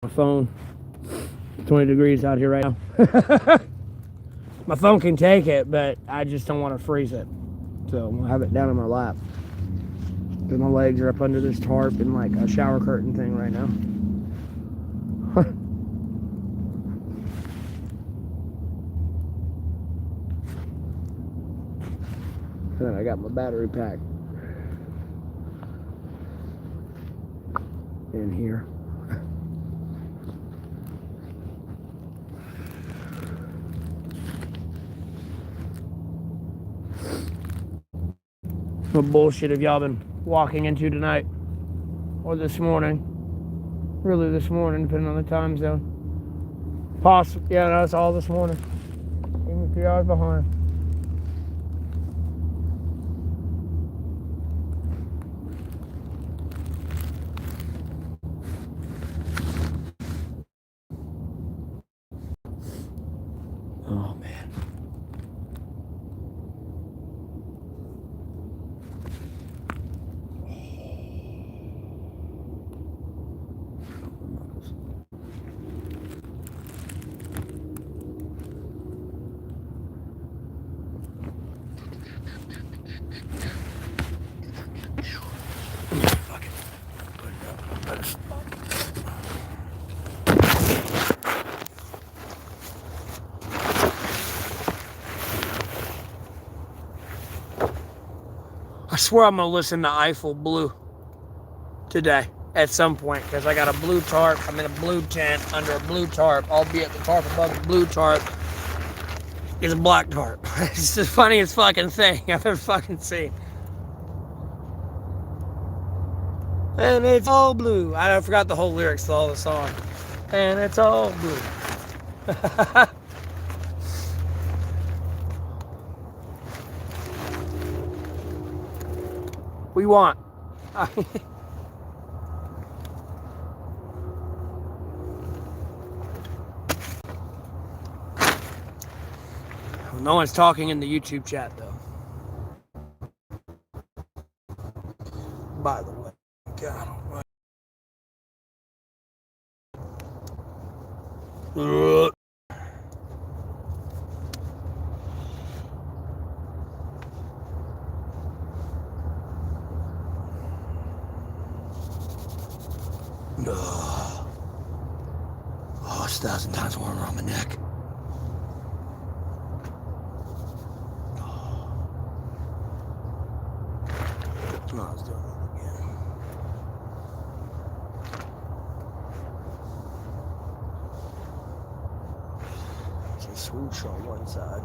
My phone. 20 degrees out here right now. My phone can take it, but I just don't want to freeze it. So I'm going to have it down in my lap. Because my legs are up under this tarp and like a shower curtain thing right now. And then I got my battery pack in here. What bullshit have y'all been walking into tonight? Or this morning? Really this morning, depending on the time zone. Possibly, yeah, no, it's all this morning. Even a few hours behind. Oh, man. I swear I'm gonna listen to Eiffel Blue today at some point because I got a blue tarp. I'm in a blue tent under a blue tarp, albeit the tarp above the blue tarp is a black tarp. It's the funniest fucking thing I've ever fucking seen. And it's all blue. I forgot the whole lyrics to all the song. And it's all blue. We want. No one's talking in the YouTube chat though. By the way, God almighty. Oh, it's 1,000 times warmer on my neck. No, I was doing it again. It's a swoosh on one side.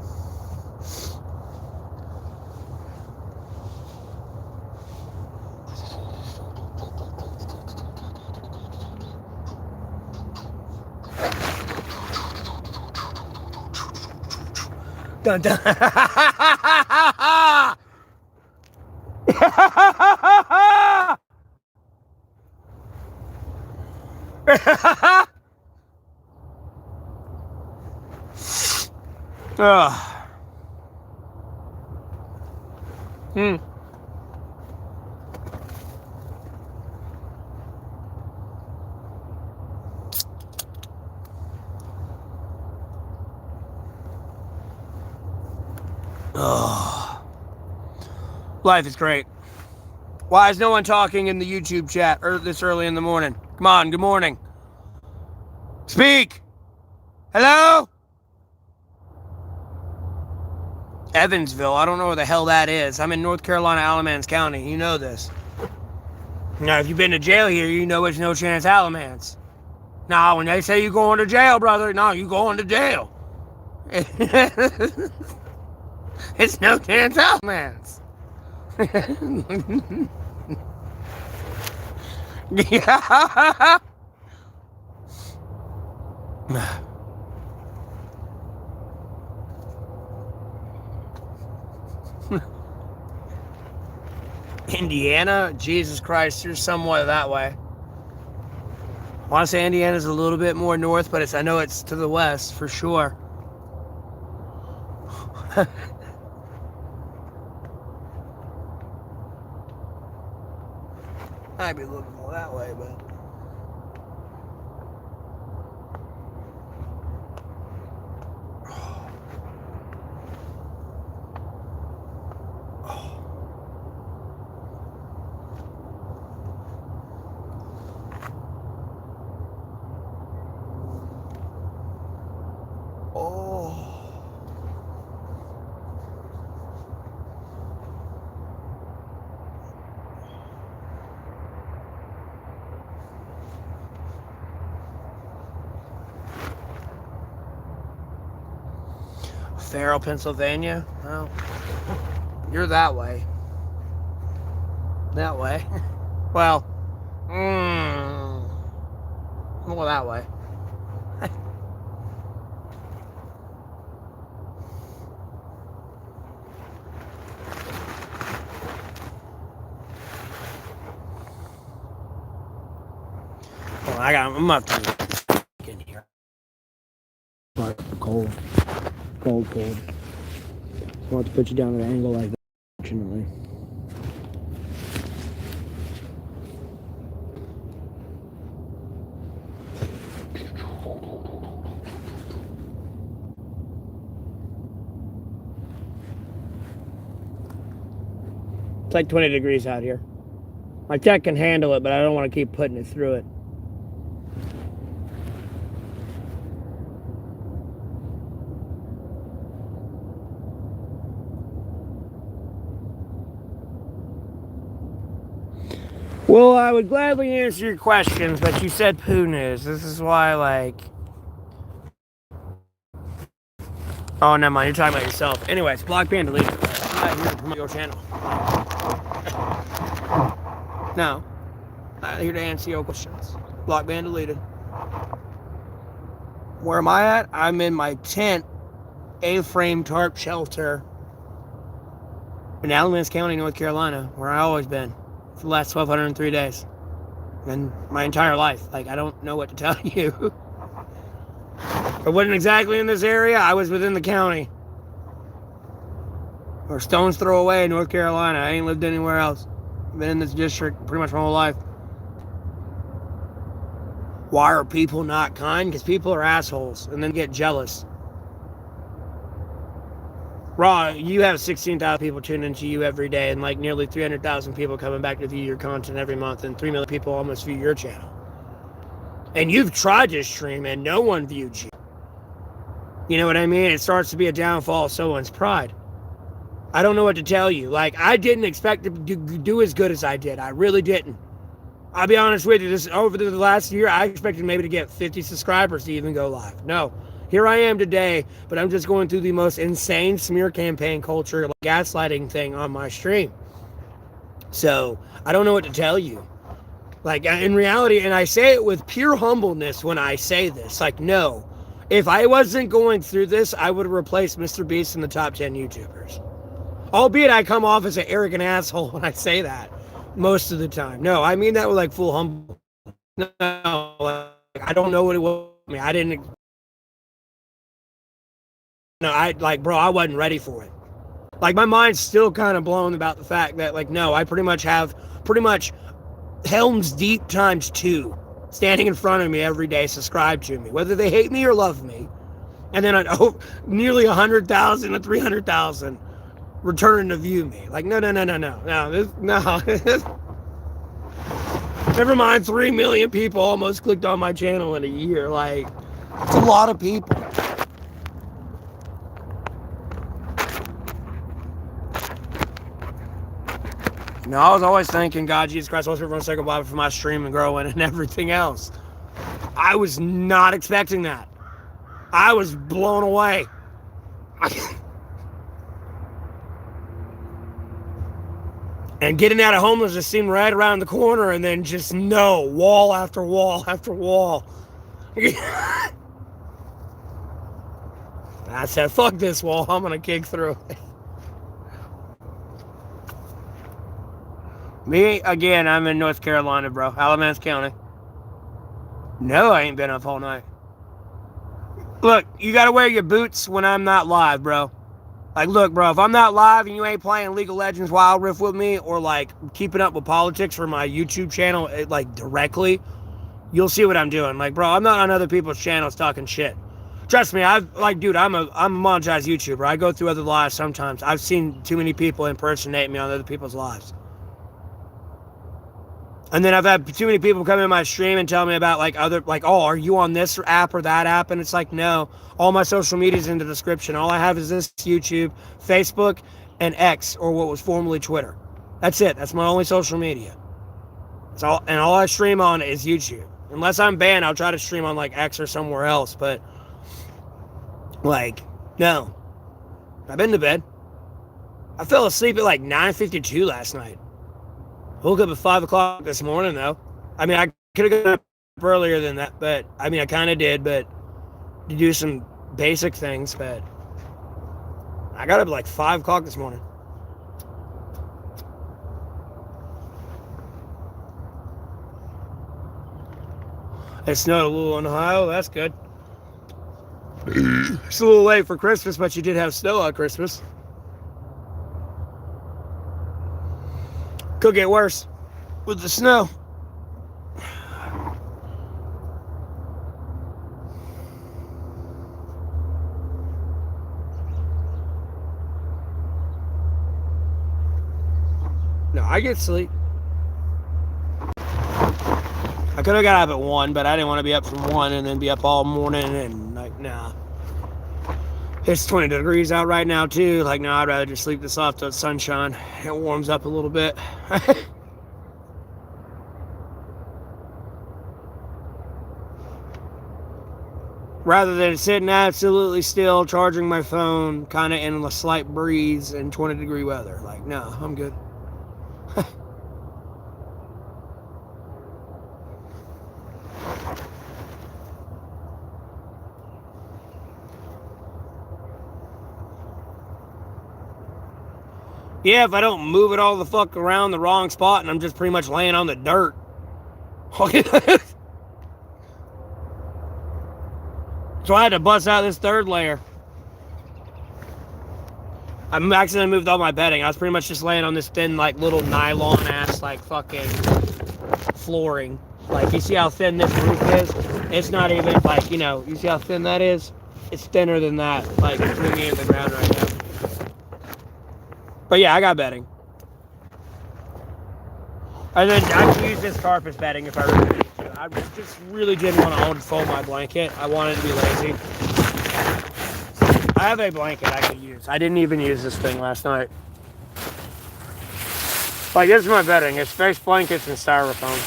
Dun, dun. Hmm. Life is great. Why is no one talking in the YouTube chat this early in the morning? Come on, good morning. Speak! Hello? Evansville, I don't know where the hell that is. I'm in North Carolina, Alamance County. You know this. Now, if you've been to jail here, you know it's No Chance Alamance. Now, when they say you going to jail, brother, no, you going to jail. It's No Chance Alamance. Yeah. Indiana? Jesus Christ, you're somewhat that way. I want to say Indiana's a little bit more north, but I know it's to the west for sure. Might be a little bit more that way, but... Farrell, Pennsylvania? Well, you're that way. That way. Well, more that way. Well, I'm not in here. Cold. Cold. So I want to put you down at an angle like that, fortunately. It's like 20 degrees out here. My tech can handle it, but I don't want to keep putting it through it. Well, I would gladly answer your questions, but you said poo news. This is why, like... Oh, never mind. You're talking about yourself. Anyways, block ban deleted. I'm not here to promote your channel. No. I'm not here to answer your questions. Block ban deleted. Where am I at? I'm in my tent, A-frame tarp shelter in Alamance County, North Carolina, where I've always been for the last 1,203 days. And my entire life. Like, I don't know what to tell you. I wasn't exactly in this area. I was within the county. Or stone's throw away in North Carolina. I ain't lived anywhere else. I've been in this district pretty much my whole life. Why are people not kind? Because people are assholes and then get jealous. Raw, you have 16,000 people tuning into you every day and like nearly 300,000 people coming back to view your content every month and 3 million people almost view your channel. And you've tried to stream and no one viewed you. You know what I mean? It starts to be a downfall of someone's pride. I don't know what to tell you. Like, I didn't expect to do as good as I did. I really didn't. I'll be honest with you. This over the last year, I expected maybe to get 50 subscribers to even go live. No. Here I am today, but I'm just going through the most insane smear campaign culture, like gaslighting thing on my stream. So, I don't know what to tell you. Like, in reality, and I say it with pure humbleness when I say this, like, no, If I wasn't going through this, I would replace Mr. Beast in the top 10 YouTubers. Albeit I come off as an arrogant asshole when I say that most of the time. No, I mean that with like full humble. No, like, I don't know what it was. I mean, I didn't. No, bro, I wasn't ready for it. Like, my mind's still kind of blown about the fact that, like, no, I pretty much have Helm's Deep times 2 standing in front of me every day, subscribe to me, whether they hate me or love me. And then nearly 100,000 to 300,000 returning to view me. Like, no. Never mind, 3 million people almost clicked on my channel in a year. Like, it's a lot of people. No, I was always thinking, God, Jesus Christ, what's everyone's second Bible for my stream and growing and everything else. I was not expecting that. I was blown away. And getting out of homelessness seemed right around the corner, and then just wall after wall after wall. I said, fuck this wall, I'm gonna kick through it. Me, again, I'm in North Carolina, bro. Alamance County. No, I ain't been up all night. Look, you gotta wear your boots when I'm not live, bro. Like, look, bro, if I'm not live and you ain't playing League of Legends Wild Rift with me, or, like, keeping up with politics for my YouTube channel, like, directly, you'll see what I'm doing. Like, bro, I'm not on other people's channels talking shit. Trust me, I'm a monetized YouTuber. I go through other lives sometimes. I've seen too many people impersonate me on other people's lives. And then I've had too many people come in my stream and tell me about, like, oh, are you on this app or that app? And it's like, no. All my social media is in the description. All I have is this YouTube, Facebook, and X, or what was formerly Twitter. That's it. That's my only social media. All I stream on is YouTube. Unless I'm banned, I'll try to stream on, like, X or somewhere else. But, like, no. I've been to bed. I fell asleep at, like, 9:52 last night. Woke up at 5 o'clock this morning, though. I mean, I could have gotten up earlier than that, but, I mean, I kind of did, but to do some basic things, but I got up at like 5 o'clock this morning. It snowed a little in Ohio. That's good. It's a little late for Christmas, but you did have snow on Christmas. Could get worse with the snow. No, I get sleep. I could have got up at 1, but I didn't want to be up from 1 and then be up all morning and, like, nah. It's 20 degrees out right now, too. Like, no, I'd rather just sleep this off till it's sunshine. It warms up a little bit. Rather than sitting absolutely still, charging my phone, kind of in a slight breeze and 20-degree weather. Like, no, I'm good. Yeah, if I don't move it all the fuck around the wrong spot and I'm just pretty much laying on the dirt. So I had to bust out this third layer. I accidentally moved all my bedding. I was pretty much just laying on this thin, like, little nylon ass, like, fucking flooring. Like, you see how thin this roof is? It's not even, like, you know, you see how thin that is? It's thinner than that, like, between me and the ground right now. But yeah, I got bedding. And then I can use this tarp as bedding if I really need to. I just really didn't want to unfold my blanket. I wanted to be lazy. I have a blanket I could use. I didn't even use this thing last night. Like, this is my bedding. It's face blankets and styrofoam.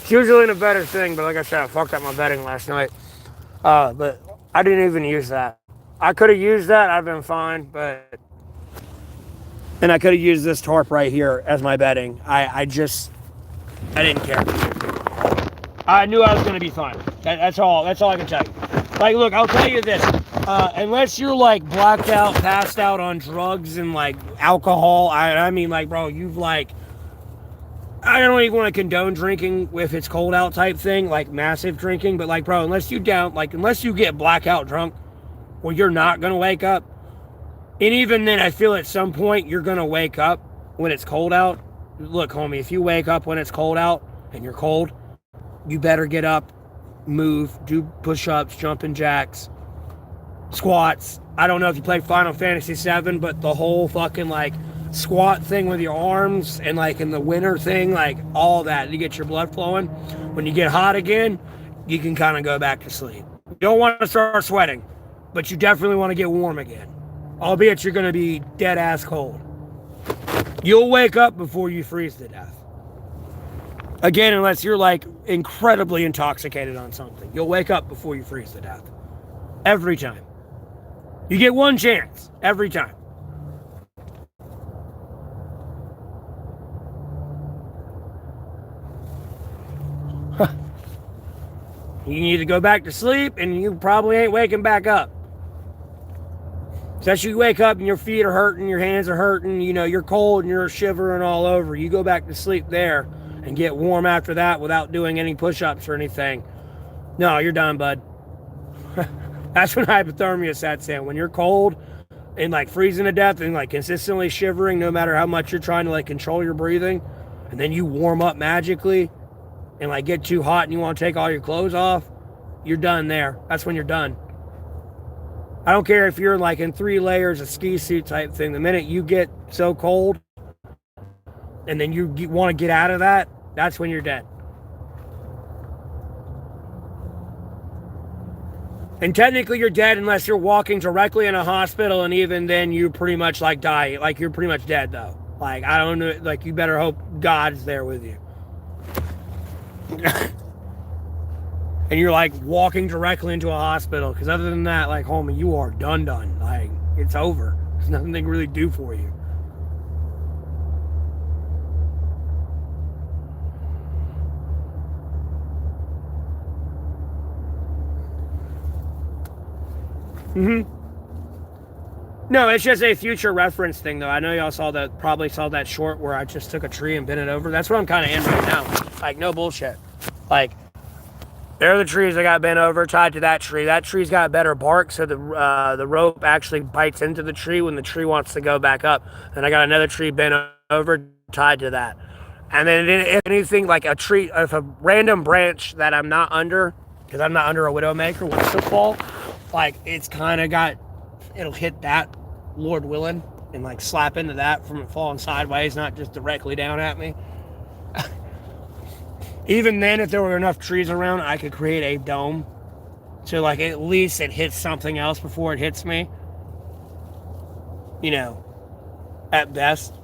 It's usually a better thing, but like I said, I fucked up my bedding last night. But I didn't even use that. I could have used that. I've been fine, but... And I could have used this tarp right here as my bedding. I didn't care. I knew I was going to be fine. That's all I can tell you. Like, look, I'll tell you this. Unless you're, like, blacked out, passed out on drugs and, like, alcohol, I mean, like, bro, you've, like, I don't even want to condone drinking if it's cold out type thing, like, massive drinking, but, like, bro, unless you get blackout drunk, well, you're not going to wake up. And even then, I feel at some point, you're going to wake up when it's cold out. Look, homie, if you wake up when it's cold out and you're cold, you better get up, move, do push-ups, jumping jacks, squats. I don't know if you play Final Fantasy VII, but the whole fucking, like, squat thing with your arms and, like, in the winter thing, like, all that. You get your blood flowing. When you get hot again, you can kind of go back to sleep. You don't want to start sweating, but you definitely want to get warm again. Albeit you're going to be dead-ass cold. You'll wake up before you freeze to death. Again, unless you're, like, incredibly intoxicated on something. You'll wake up before you freeze to death. Every time. You get one chance. Every time. You need to go back to sleep, and you probably ain't waking back up. Especially you wake up and your feet are hurting, your hands are hurting, you know, you're cold and you're shivering all over. You go back to sleep there and get warm after that without doing any push-ups or anything. No, you're done, bud. That's when hypothermia sets in. When you're cold and, like, freezing to death and, like, consistently shivering no matter how much you're trying to, like, control your breathing, and then you warm up magically and, like, get too hot and you want to take all your clothes off, you're done there. That's when you're done. I don't care if you're, like, in 3 layers of ski suit type thing. The minute you get so cold and then you want to get out of that, that's when you're dead. And technically you're dead unless you're walking directly in a hospital, and even then you pretty much, like, die. Like, you're pretty much dead, though. Like, I don't know, like, you better hope God's there with you. And you're, like, walking directly into a hospital, because other than that, like, homie, you are done. Like, it's over. There's nothing they can really do for you. No, it's just a future reference thing, though. I know y'all probably saw that short where I just took a tree and bent it over. That's what I'm kind of in right now. Like, no bullshit. Like, there are the trees I got bent over, tied to that tree. That tree's got better bark, so the rope actually bites into the tree when the tree wants to go back up. And I got another tree bent over, tied to that. And then if anything, like a tree, if a random branch that I'm not under, because I'm not under a widowmaker, wants to fall, like, it's kind of it'll hit that, Lord willing, and, like, slap into that from it falling sideways, not just directly down at me. Even then, if there were enough trees around, I could create a dome. So, like, at least it hits something else before it hits me. You know, at best.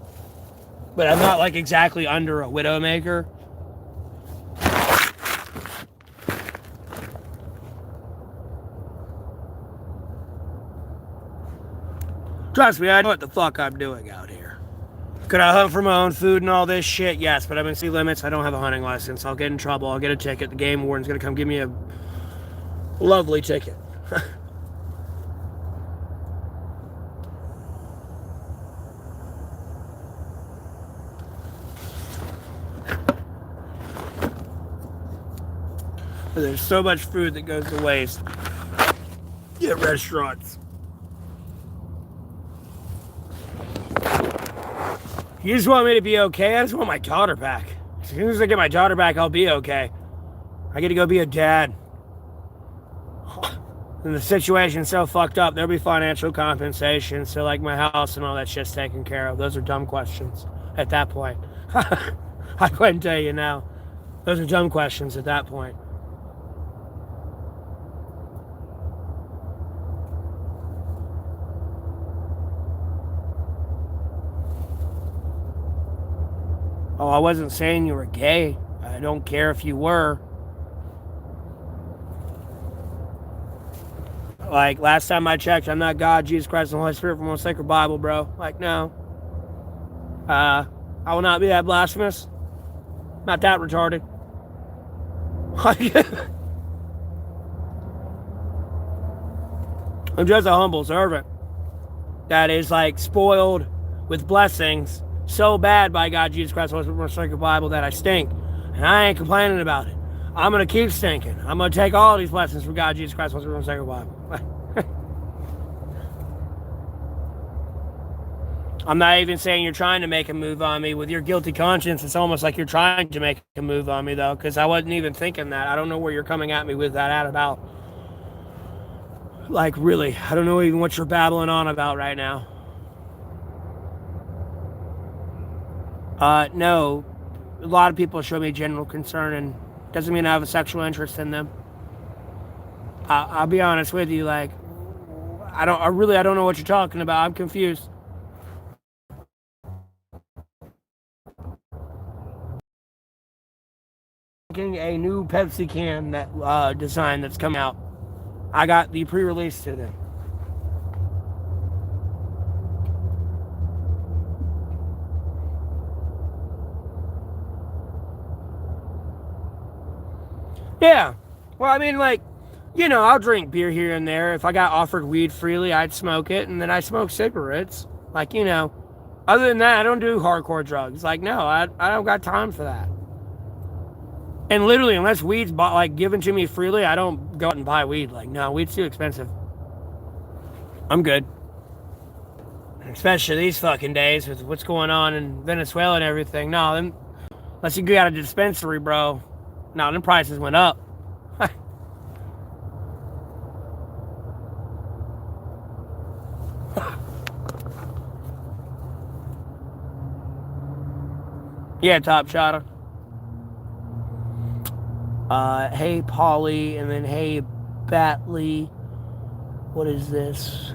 But I'm not, like, exactly under a widowmaker. Trust me, I know what the fuck I'm doing out here. Could I hunt for my own food and all this shit? Yes, but I'm in city limits. I don't have a hunting license. I'll get in trouble. I'll get a ticket. The game warden's going to come give me a lovely ticket. There's so much food that goes to waste at restaurants. You just want me to be okay? I just want my daughter back. As soon as I get my daughter back, I'll be okay. I get to go be a dad. And the situation's so fucked up, there'll be financial compensation, so, like, my house and all that shit's taken care of. Those are dumb questions at that point. I couldn't tell you now. Those are dumb questions at that point. Oh, I wasn't saying you were gay. I don't care if you were. Like, last time I checked, I'm not God, Jesus Christ, and the Holy Spirit from one sacred Bible, bro. Like, no. I will not be that blasphemous. Not that retarded. I'm just a humble servant that is like spoiled with blessings so bad by God, Jesus Christ, the sacred Bible, that I stink. And I ain't complaining about it. I'm going to keep stinking. I'm going to take all these blessings from God, Jesus Christ, the sacred Bible. I'm not even saying you're trying to make a move on me. With your guilty conscience, it's almost like you're trying to make a move on me, though, because I wasn't even thinking that. I don't know where you're coming at me with that at about. Like, really, I don't know even what you're babbling on about right now. No. A lot of people show me general concern, and doesn't mean I have a sexual interest in them. I'll be honest with you, like, I don't know what you're talking about. I'm confused. A new Pepsi can that design that's coming out. I got the pre-release to them. Yeah. Well, I mean, like, you know, I'll drink beer here and there. If I got offered weed freely, I'd smoke it, and then I smoke cigarettes. Like, you know, other than that, I don't do hardcore drugs. Like, no, I don't got time for that. And literally, unless weed's given to me freely, I don't go out and buy weed. Like, no, weed's too expensive. I'm good. Especially these fucking days with what's going on in Venezuela and everything. No, unless you got a dispensary, bro. No, them prices went up. Yeah, top shotter. Hey Polly, and then hey Batley. What is this?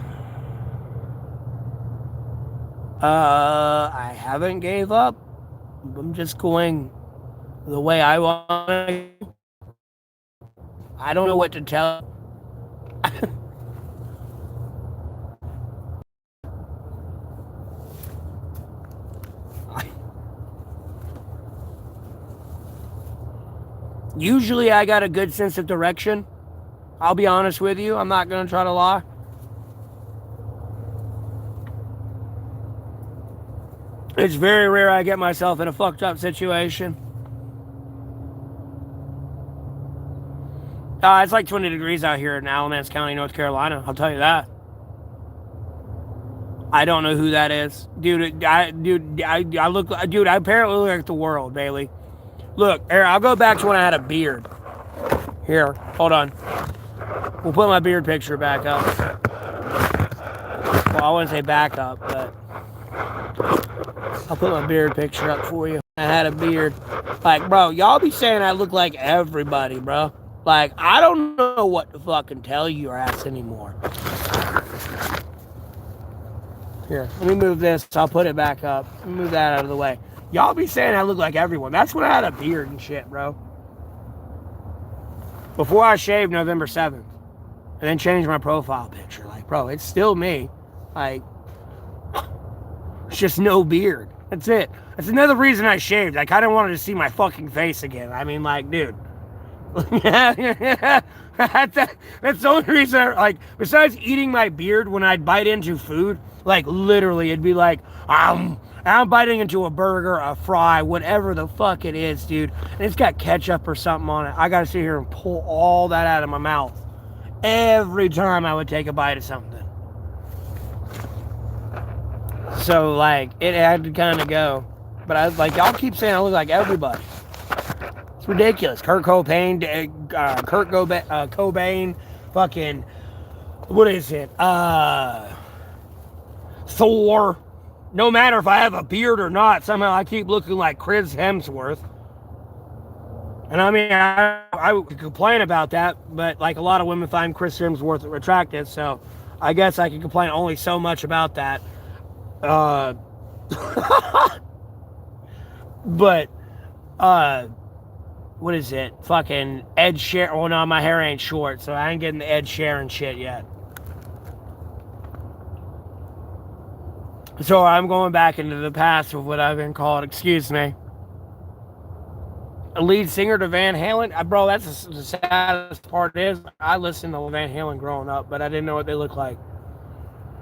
I haven't gave up. I'm just going the way I want to. I don't know what to tell. Usually I got a good sense of direction. I'll be honest with you. I'm not going to try to lie. It's very rare I get myself in a fucked up situation. It's like 20 degrees out here in Alamance County, North Carolina. I'll tell you that. I don't know who that is. Dude, I apparently look like the world, Bailey. Look, here, I'll go back to when I had a beard. Here, hold on. We'll put my beard picture back up. Well, I wouldn't say back up, but I'll put my beard picture up for you. I had a beard. Like, bro, y'all be saying I look like everybody, bro. Like, I don't know what to fucking tell your ass anymore. Here, let me move this. I'll put it back up. Let me move that out of the way. Y'all be saying I look like everyone. That's when I had a beard and shit, bro. Before I shaved November 7th. And then changed my profile picture. Like, bro, it's still me. Like, it's just no beard. That's it. That's another reason I shaved. I kind of wanted to see my fucking face again. I mean, like, dude. That's the only reason, like, besides eating my beard when I'd bite into food, like, literally, it'd be like, I'm biting into a burger, a fry, whatever the fuck it is, dude, and it's got ketchup or something on it. I gotta sit here and pull all that out of my mouth every time I would take a bite of something. So, like, it had to kind of go. But I was like, y'all keep saying I look like everybody. It's ridiculous. Kurt Cobain, fucking, what is it? Thor. No matter if I have a beard or not, somehow I keep looking like Chris Hemsworth. And I mean, I would complain about that, but like a lot of women find Chris Hemsworth attractive, so I guess I can complain only so much about that. But, what is it? Fucking Ed Sheeran. Oh no, my hair ain't short, so I ain't getting the Ed Sheeran shit yet. So I'm going back into the past of what I've been called. Excuse me. a lead singer to Van Halen. Bro, that's the saddest part is I listened to Van Halen growing up, but I didn't know what they looked like.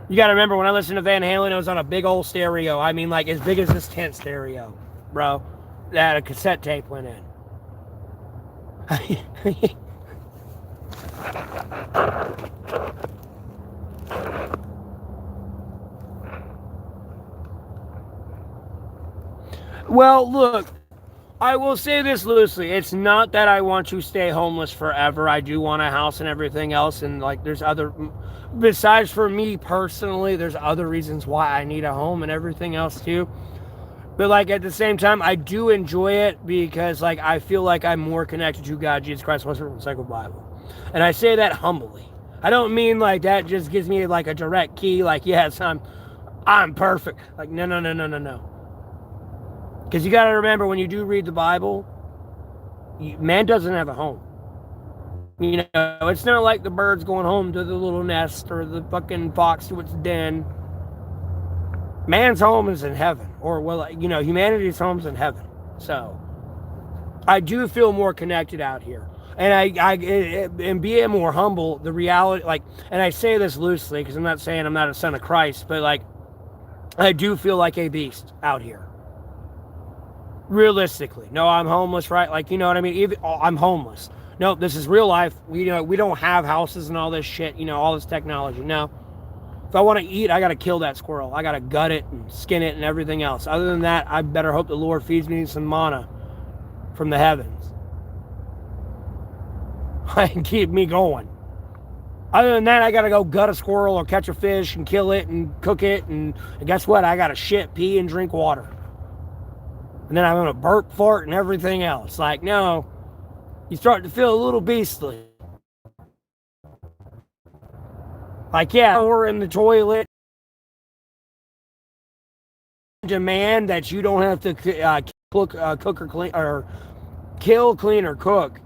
You got to remember, when I listened to Van Halen, it was on a big old stereo. I mean, like, as big as this tent stereo, bro. That a cassette tape went in. Well, look, I will say this loosely. It's not that I want to stay homeless forever. I do want a house and everything else. And, like, there's other... Besides for me personally, there's other reasons why I need a home and everything else, too. But, like, at the same time, I do enjoy it because, like, I feel like I'm more connected to God, Jesus Christ, Western Cycle Bible. And I say that humbly. I don't mean, like, that just gives me, like, a direct key, like, yes, I'm perfect. Like, no. Because you got to remember, when you do read the Bible, man doesn't have a home. You know, it's not like the bird's going home to the little nest or the fucking fox to its den. Man's home is in heaven. Or, well, you know, humanity's home is in heaven. So, I do feel more connected out here. And and being more humble, the reality, like, and I say this loosely because I'm not saying I'm not a son of Christ, but, like, I do feel like a beast out here. Realistically. No, I'm homeless, right? Like, you know what I mean? Even, I'm homeless. No, this is real life. We don't have houses and all this shit, you know, all this technology. No. If I want to eat, I got to kill that squirrel. I got to gut it and skin it and everything else. Other than that, I better hope the Lord feeds me some manna from the heavens. And keep me going. Other than that, I got to go gut a squirrel or catch a fish and kill it and cook it. And guess what? I got to shit, pee, and drink water. And then I'm going to burp, fart, and everything else. Like, no, you start to feel a little beastly. Like, yeah, we're in the toilet. Demand that you don't have to cook or clean, or kill, clean, or cook.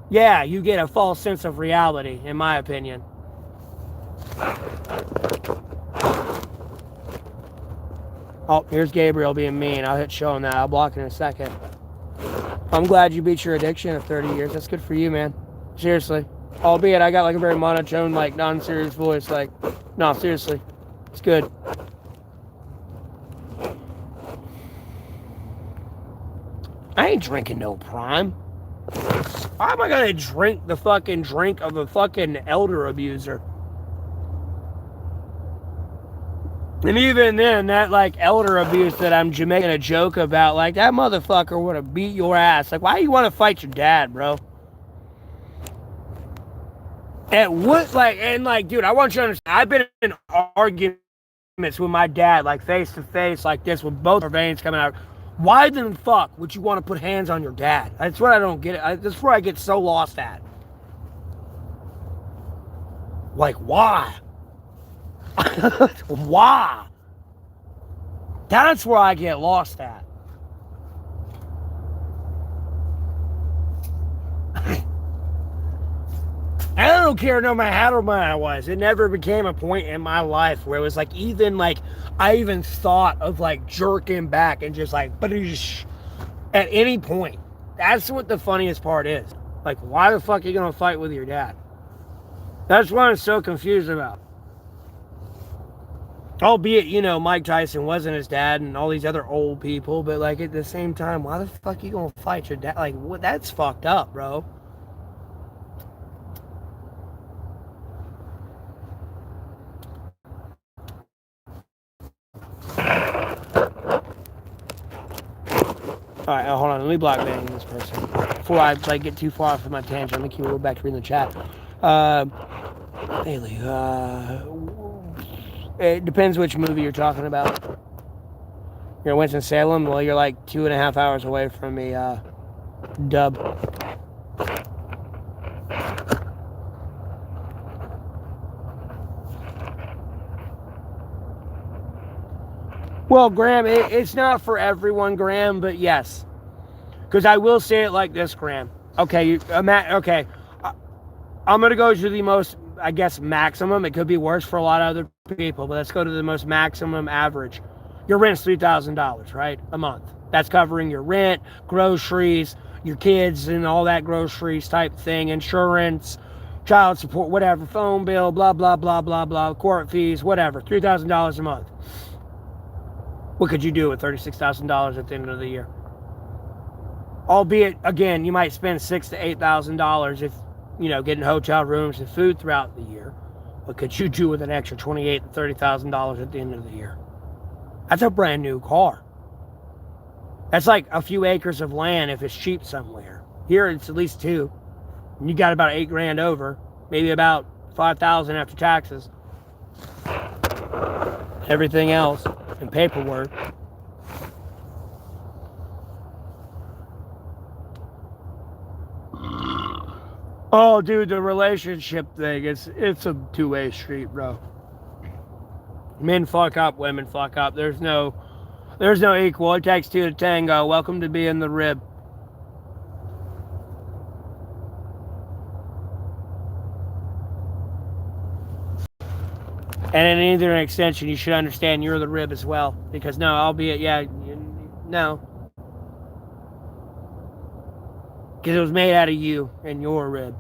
Yeah, you get a false sense of reality, in my opinion. Oh, here's Gabriel being mean. I'll hit show him that. I'll block in a second. I'm glad you beat your addiction of 30 years. That's good for you, man. Seriously. Albeit I got like a very monotone, like non-serious voice. Like, no, seriously. It's good. I ain't drinking no Prime. Why am I gonna drink the fucking drink of a fucking elder abuser? And even then, that like elder abuse that I'm making a joke about, like that motherfucker would have beat your ass. Like, why do you want to fight your dad, bro? And what, like, and like, dude, I want you to understand, I've been in arguments with my dad, like face to face, like this, with both our veins coming out. Why the fuck would you want to put hands on your dad? That's what I don't get. That's where I get so lost at. Like, why? Why? That's where I get lost at. I don't care no matter how old I was. It never became a point in my life where it was like, even like, I even thought of like jerking back and just like, at any point. That's what the funniest part is. Like, why the fuck are you gonna fight with your dad? That's what I'm so confused about. Albeit, you know, Mike Tyson wasn't his dad and all these other old people, but like at the same time, why the fuck are you gonna fight your dad? Like, what? That's fucked up, bro. Alright, hold on. Let me block bang this person. Before I like get too far off of my tangent, I'm going to keep a little back to reading the chat. Bailey, it depends which movie you're talking about. You're in Winston-Salem? Well, you're like 2.5 hours away from me, dub. Well, Graham, it's not for everyone, Graham, but yes. Because I will say it like this, Graham. Okay, okay. I'm going to go to the most, I guess, maximum. It could be worse for a lot of other people, but let's go to the most maximum average. Your rent's $3,000, right? A month. That's covering your rent, groceries, your kids and all that groceries type thing, insurance, child support, whatever, phone bill, blah, blah, blah, blah, blah, court fees, whatever, $3,000 a month. What could you do with $36,000 at the end of the year? Albeit, again, you might spend $6,000 to $8,000 if, getting hotel rooms and food throughout the year. What could you do with an extra $28,000 to $30,000 at the end of the year? That's a brand new car. That's like a few acres of land if it's cheap somewhere. Here it's at least 2. And you got about $8,000 over, maybe about $5,000 after taxes. Everything else and paperwork. Oh, dude, the relationship thing, it's a two-way street, bro. Men fuck up, women fuck up. There's no equal. It takes 2 to tango. Welcome to being the rib. And in either extension, you should understand you're the rib as well. Because no, albeit, no. Because it was made out of you and your rib.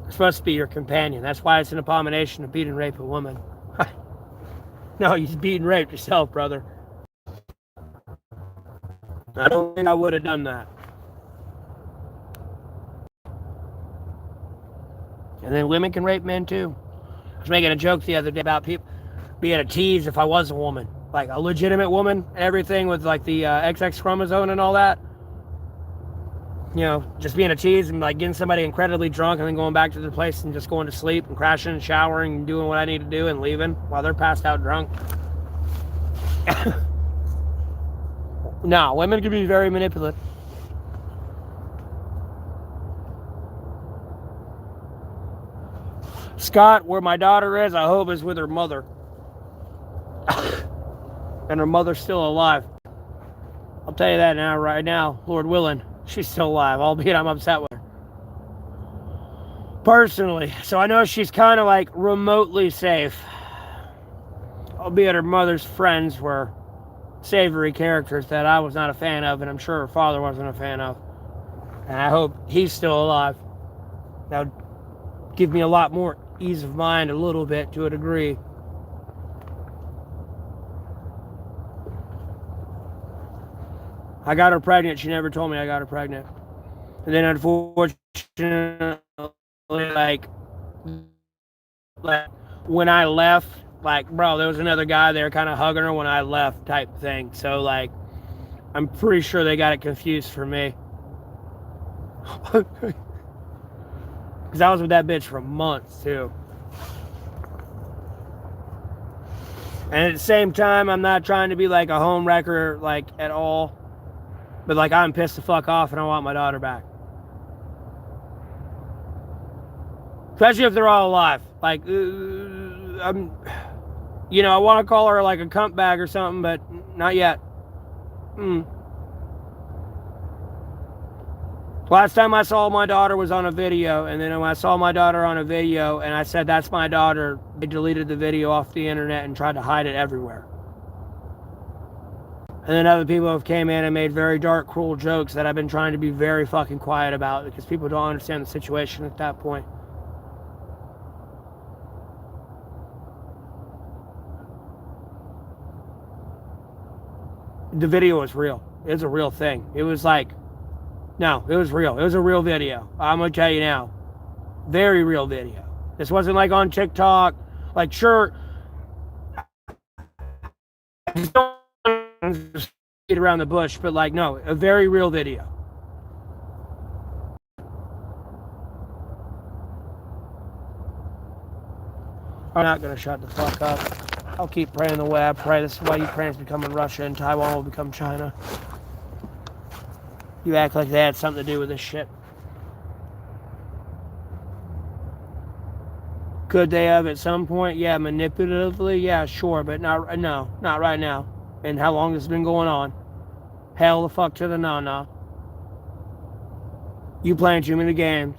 It's supposed to be your companion. That's why it's an abomination to beat and rape a woman. No, you beat and raped yourself, brother. I don't think I would have done that. And then women can rape men too. I was making a joke the other day about people being a tease if I was a woman. Like a legitimate woman, everything with like the XX chromosome and all that. Just being a tease and like getting somebody incredibly drunk and then going back to the place and just going to sleep and crashing and showering and doing what I need to do and leaving while they're passed out drunk. No, women can be very manipulative. Scott, where my daughter is, I hope is with her mother. And her mother's still alive. I'll tell you that now, right now, Lord willing. She's still alive, albeit I'm upset with her. Personally. So I know she's kind of like remotely safe. Albeit her mother's friends were savory characters that I was not a fan of, and I'm sure her father wasn't a fan of. And I hope he's still alive. That would give me a lot more ease of mind a little bit to a degree. I got her pregnant. She never told me I got her pregnant. And then unfortunately, like when I left, like, bro, there was another guy there kind of hugging her when I left type thing. So, like, I'm pretty sure they got it confused for me. Because I was with that bitch for months, too. And at the same time, I'm not trying to be like a home wrecker, like, at all. But, like, I'm pissed the fuck off and I want my daughter back. Especially if they're all alive. Like, I want to call her like a cunt bag or something, but not yet. Last time I saw my daughter was on a video, and then when I saw my daughter on a video and I said, that's my daughter, they deleted the video off the internet and tried to hide it everywhere. And then other people have came in and made very dark, cruel jokes that I've been trying to be very fucking quiet about because people don't understand the situation at that point. The video was real. It was a real thing. It was like, no, it was real. It was a real video. I'm going to tell you now. Very real video. This wasn't like on TikTok. Like, sure, don't get around the bush, but like, no, a very real video. I'm not going to shut the fuck up. I'll keep praying the way I pray. This is why Ukraine's becoming Russia and Taiwan will become China. You act like they had something to do with this shit. Could they have at some point? Yeah, manipulatively? Yeah, sure, but not right now. And how long this has been going on? Hell the fuck to the no. You playing too many games.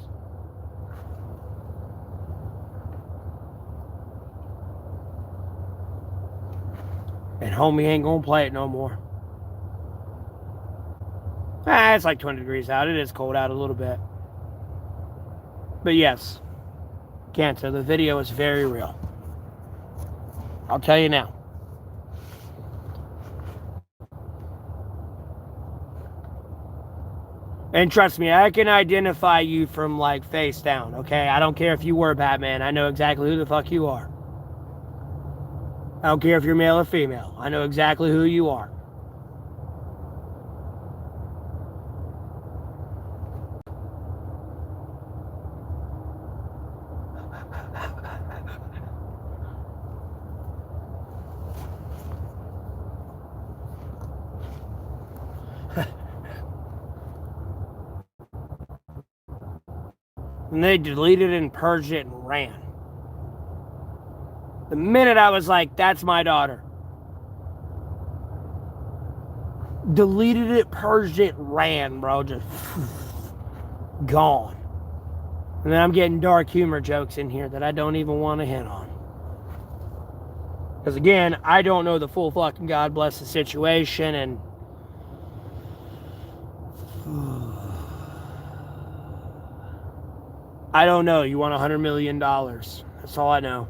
And homie ain't gonna play it no more. It's like 20 degrees out. It is cold out a little bit. But yes, cancer, the video is very real. I'll tell you now. And trust me, I can identify you from like face down, okay? I don't care if you were Batman. I know exactly who the fuck you are. I don't care if you're male or female. I know exactly who you are. And they deleted it and purged it and ran. The minute I was like, that's my daughter. Deleted it, purged it, ran, bro. Just gone. And then I'm getting dark humor jokes in here that I don't even want to hit on. Because again, I don't know the full fucking God bless the situation, and I don't know. You want $100 million. That's all I know.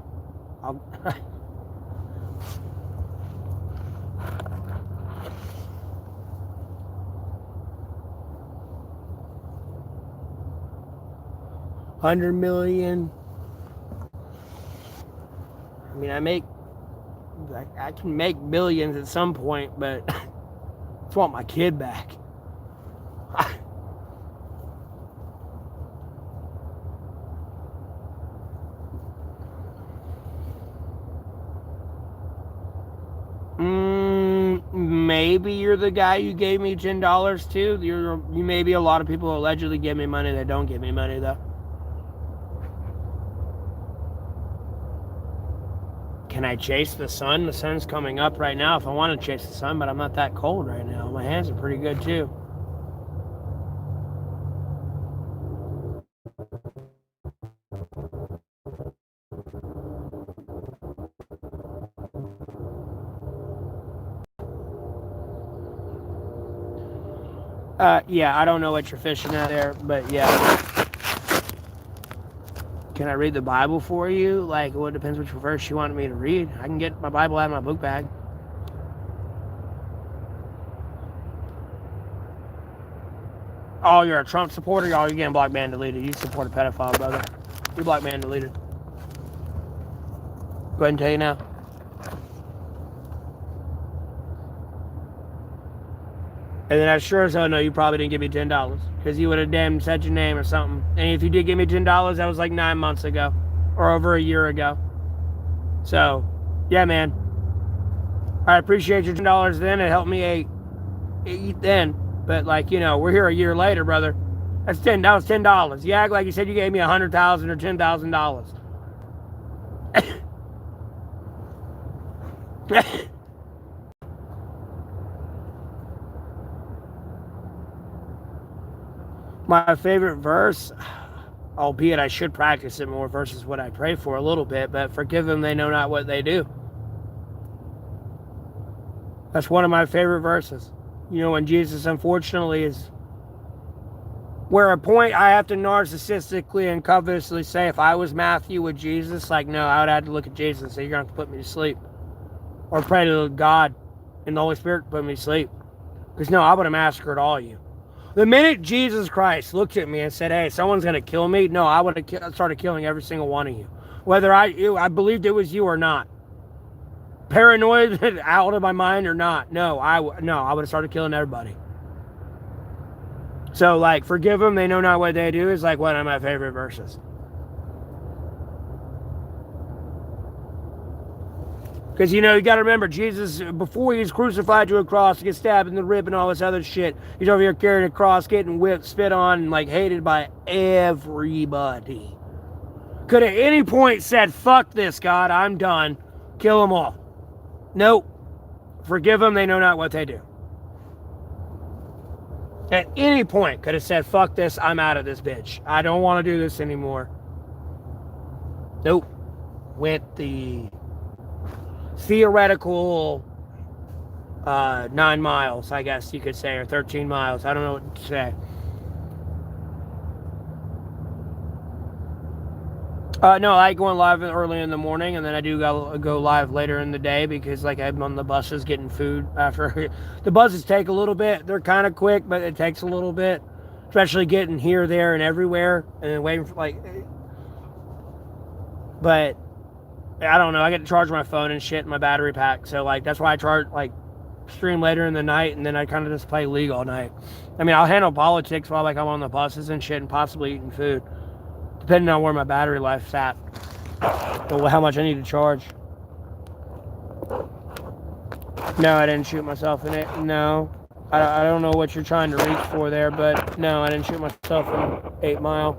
$100 million. I mean, I can make billions at some point, but I just want my kid back. Maybe you're the guy you gave me $10 to. You may be a lot of people who allegedly give me money that don't give me money, though. Can I chase the sun? The sun's coming up right now if I want to chase the sun, but I'm not that cold right now. My hands are pretty good, too. Yeah, I don't know what you're fishing at there, but yeah. Can I read the Bible for you? Like, well, it depends which verse you want me to read. I can get my Bible out of my book bag. Oh, you're a Trump supporter? Oh, you're getting blocked, man, deleted. You support a pedophile, brother. You're blocked, man, deleted. Go ahead and tell you now. And then I sure as hell know you probably didn't give me $10 because you would have damn said your name or something. And if you did give me $10, that was like 9 months ago or over a year ago. So, yeah, man. I appreciate your $10 then. It helped me eat then. But like, you know, we're here a year later, brother. That's $10. That was $10. You act like you said you gave me $100,000 or $10,000. My favorite verse, albeit I should practice it more versus what I pray for a little bit, but forgive them, they know not what they do. That's one of my favorite verses. You know, when Jesus, unfortunately, is where a point I have to narcissistically and covetously say, if I was Matthew with Jesus, like, no, I would have to look at Jesus and say, you're going to have to put me to sleep. Or pray to God and the Holy Spirit to put me to sleep. Because, no, I would have massacred all of you. The minute Jesus Christ looked at me and said, hey, someone's going to kill me, no, I would have started killing every single one of you. Whether I believed it was you or not. Paranoid out of my mind or not. No, I would have started killing everybody. So, like, forgive them, they know not what they do is like one of my favorite verses. Because, you know, you got to remember, Jesus, before he was crucified to a cross, to get stabbed in the rib and all this other shit, he's over here carrying a cross, getting whipped, spit on, and, like, hated by everybody. Could at any point said, fuck this, God, I'm done. Kill them all. Nope. Forgive them, they know not what they do. At any point could have said, fuck this, I'm out of this bitch. I don't want to do this anymore. Nope. Went the theoretical 9 miles, I guess you could say, or 13 miles. I don't know what to say. No, I like going live early in the morning, and then I do go live later in the day because, like, I'm on the buses getting food after. The buses take a little bit. They're kind of quick, but it takes a little bit, especially getting here, there, and everywhere, and then waiting for, like. But I don't know. I get to charge my phone and shit in my battery pack, so, like, that's why I stream later in the night, and then I kind of just play League all night. I mean, I'll handle politics while, like, I'm on the buses and shit, and possibly eating food, depending on where my battery life's at, or how much I need to charge. No, I didn't shoot myself in it. No, I don't know what you're trying to reach for there, but no, I didn't shoot myself in 8 Mile.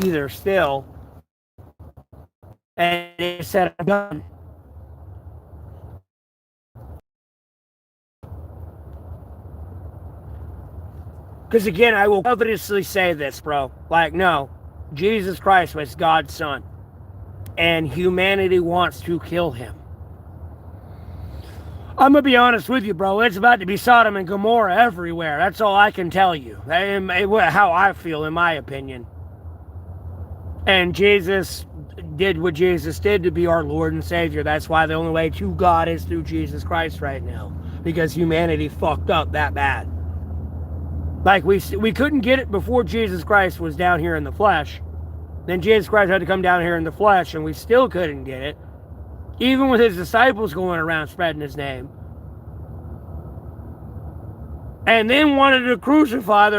Either still, and it said I'm done. Because again, I will covetously say this, bro. Like, no, Jesus Christ was God's son, and humanity wants to kill him. I'm gonna be honest with you, bro. It's about to be Sodom and Gomorrah everywhere. That's all I can tell you. How I feel, in my opinion. And Jesus did what Jesus did to be our Lord and Savior. That's why the only way to God is through Jesus Christ right now. Because humanity fucked up that bad. Like, we couldn't get it before Jesus Christ was down here in the flesh. Then Jesus Christ had to come down here in the flesh, and we still couldn't get it. Even with his disciples going around spreading his name. And then wanted to crucify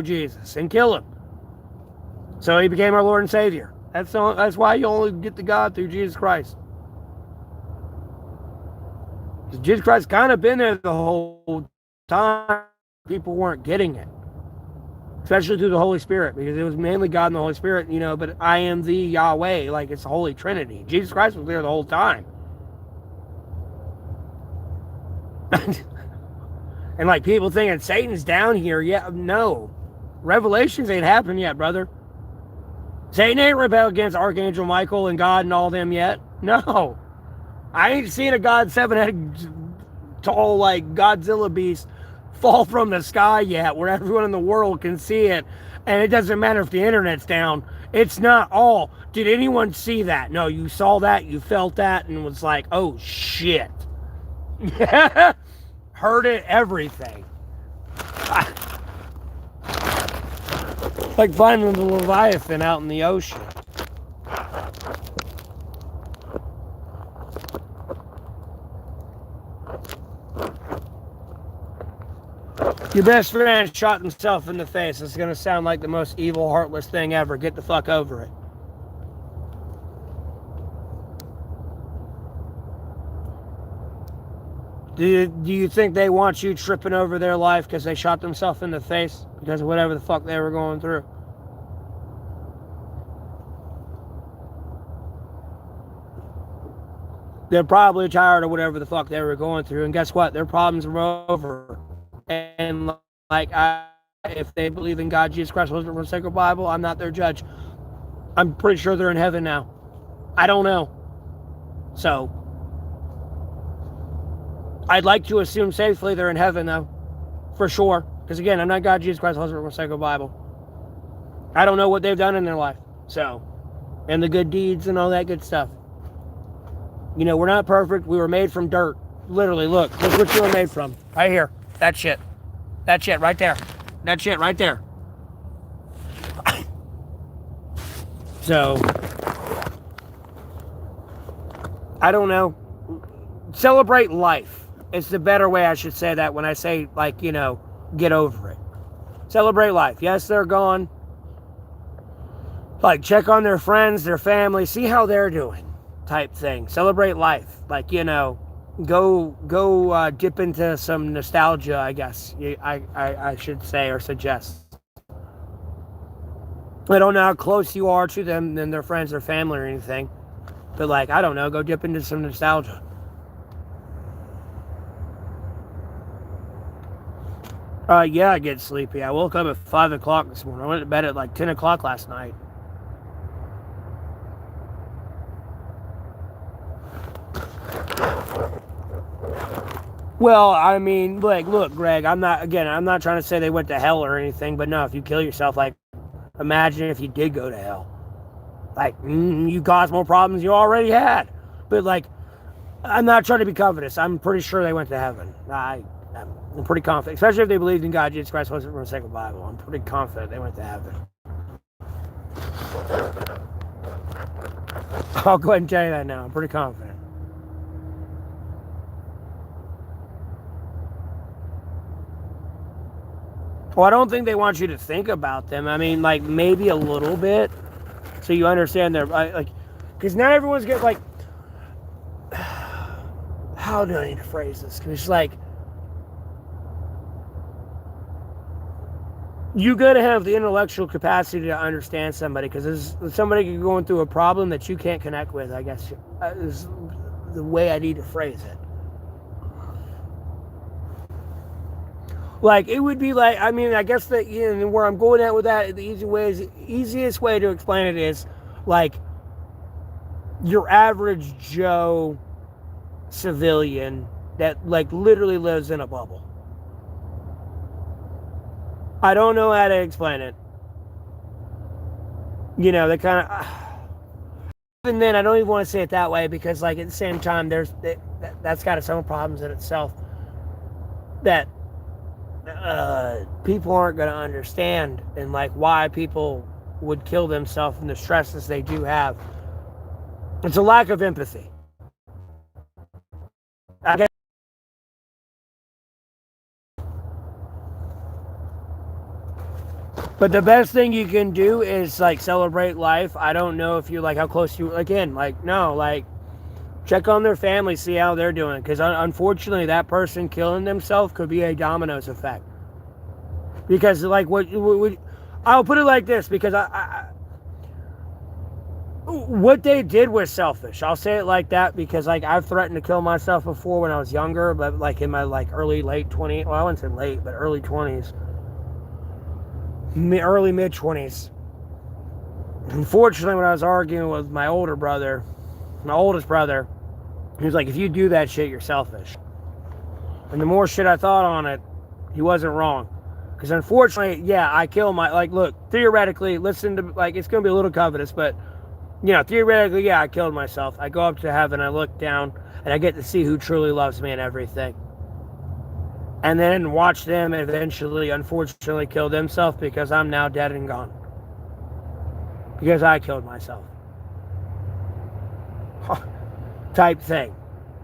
Jesus and kill him. So he became our Lord and Savior. That's why you only get to God through Jesus Christ. Because Jesus Christ kind of been there the whole time. People weren't getting it. Especially through the Holy Spirit. Because it was mainly God and the Holy Spirit, but I am the Yahweh. Like, it's the Holy Trinity. Jesus Christ was there the whole time. And like people thinking Satan's down here. Yeah, no. Revelations ain't happened yet, brother. Satan ain't rebelled against Archangel Michael and God and all them yet. No. I ain't seen a God 7-headed tall, like, Godzilla beast fall from the sky yet where everyone in the world can see it. And it doesn't matter if the internet's down. It's not all. Did anyone see that? No, you saw that, you felt that, and was like, oh, shit. Heard it, everything. Like finding the Leviathan out in the ocean. Your best friend shot himself in the face. It's going to sound like the most evil, heartless thing ever. Get the fuck over it. Do you think they want you tripping over their life because they shot themselves in the face? Because of whatever the fuck they were going through? They're probably tired of whatever the fuck they were going through. And guess what? Their problems were over. And like, if they believe in God, Jesus Christ, wasn't from the sacred Bible, I'm not their judge. I'm pretty sure they're in heaven now. I don't know. So, I'd like to assume safely they're in heaven, though. For sure. Because again, I'm not God, Jesus Christ, wasn't from the sacred Bible. I don't know what they've done in their life. So, and the good deeds and all that good stuff. We're not perfect. We were made from dirt. Literally, look what you were made from. Right here. That shit. That shit right there. That shit right there. So, I don't know. Celebrate life. It's the better way I should say that when I say, like, get over it. Celebrate life. Yes, they're gone. Like, check on their friends, their family, see how they're doing, type thing. Celebrate life. Like, go dip into some nostalgia, I guess. I should say or suggest. I don't know how close you are to them and their friends or family or anything. But, like, I don't know, go dip into some nostalgia. Yeah, I get sleepy. I woke up at 5 o'clock this morning. I went to bed at like 10 o'clock last night. Well, I mean, like, look, Greg, I'm not trying to say they went to hell or anything, but no, if you kill yourself, like, imagine if you did go to hell. Like, you caused more problems you already had. But, like, I'm not trying to be covetous. I'm pretty sure they went to heaven. I'm pretty confident, especially if they believed in God, Jesus Christ, wasn't from a sacred Bible. I'm pretty confident they went to heaven. I'll go ahead and tell you that now. I'm pretty confident. Well, I don't think they want you to think about them. I mean, like, maybe a little bit, so you understand their, like, because not everyone's getting, like, how do I need to phrase this? Because it's like, you gotta have the intellectual capacity to understand somebody, because somebody going through a problem that you can't connect with, I guess, is the way I need to phrase it. Like, it would be like, I mean, I guess that, you know, where I'm going at with that, the easiest way to explain it is, like, your average Joe civilian that, like, literally lives in a bubble. I don't know how to explain it. You know, they kind of, even then, I don't even want to say it that way, because, like, at the same time, that's got its own problems in itself that people aren't going to understand, and like why people would kill themselves and the stresses they do have. It's a lack of empathy. I guess. But the best thing you can do is like celebrate life. I don't know if you like how close you, again, like, no, like, check on their family, see how they're doing, because unfortunately that person killing themselves could be a dominoes effect. Because, like, I'll put it like this, because what they did was selfish. I'll say it like that, because, like, I've threatened to kill myself before when I was younger, but, like, in my, like, late 20s, well, I wouldn't say late, but early 20s, early mid 20s. Unfortunately, when I was arguing with my oldest brother, he was like, if you do that shit, you're selfish. And the more shit I thought on it, he wasn't wrong. Because unfortunately, yeah, I kill like, look, theoretically, listen to, like, it's going to be a little covetous, but, you know, theoretically, yeah, I killed myself. I go up to heaven, I look down, and I get to see who truly loves me and everything. And then watch them eventually, unfortunately, kill themselves, because I'm now dead and gone. Because I killed myself. Type thing.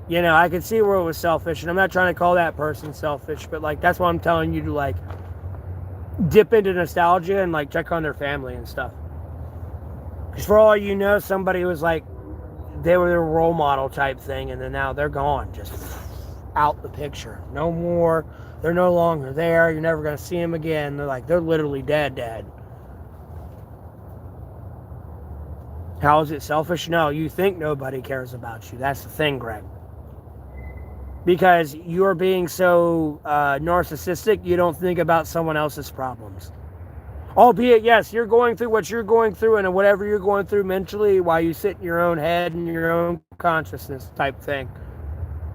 You know, I could see where it was selfish, and I'm not trying to call that person selfish, but, like, that's why I'm telling you to, like, dip into nostalgia and, like, check on their family and stuff. Because for all you know, somebody was, like, they were their role model type thing, and then now they're gone, just out the picture. No more. They're no longer there. You're never going to see them again. They're literally dead. How is it selfish? No, you think nobody cares about you. That's the thing, Greg. Because you're being so narcissistic, you don't think about someone else's problems. Albeit, yes, you're going through what you're going through, and whatever you're going through mentally while you sit in your own head and your own consciousness type thing.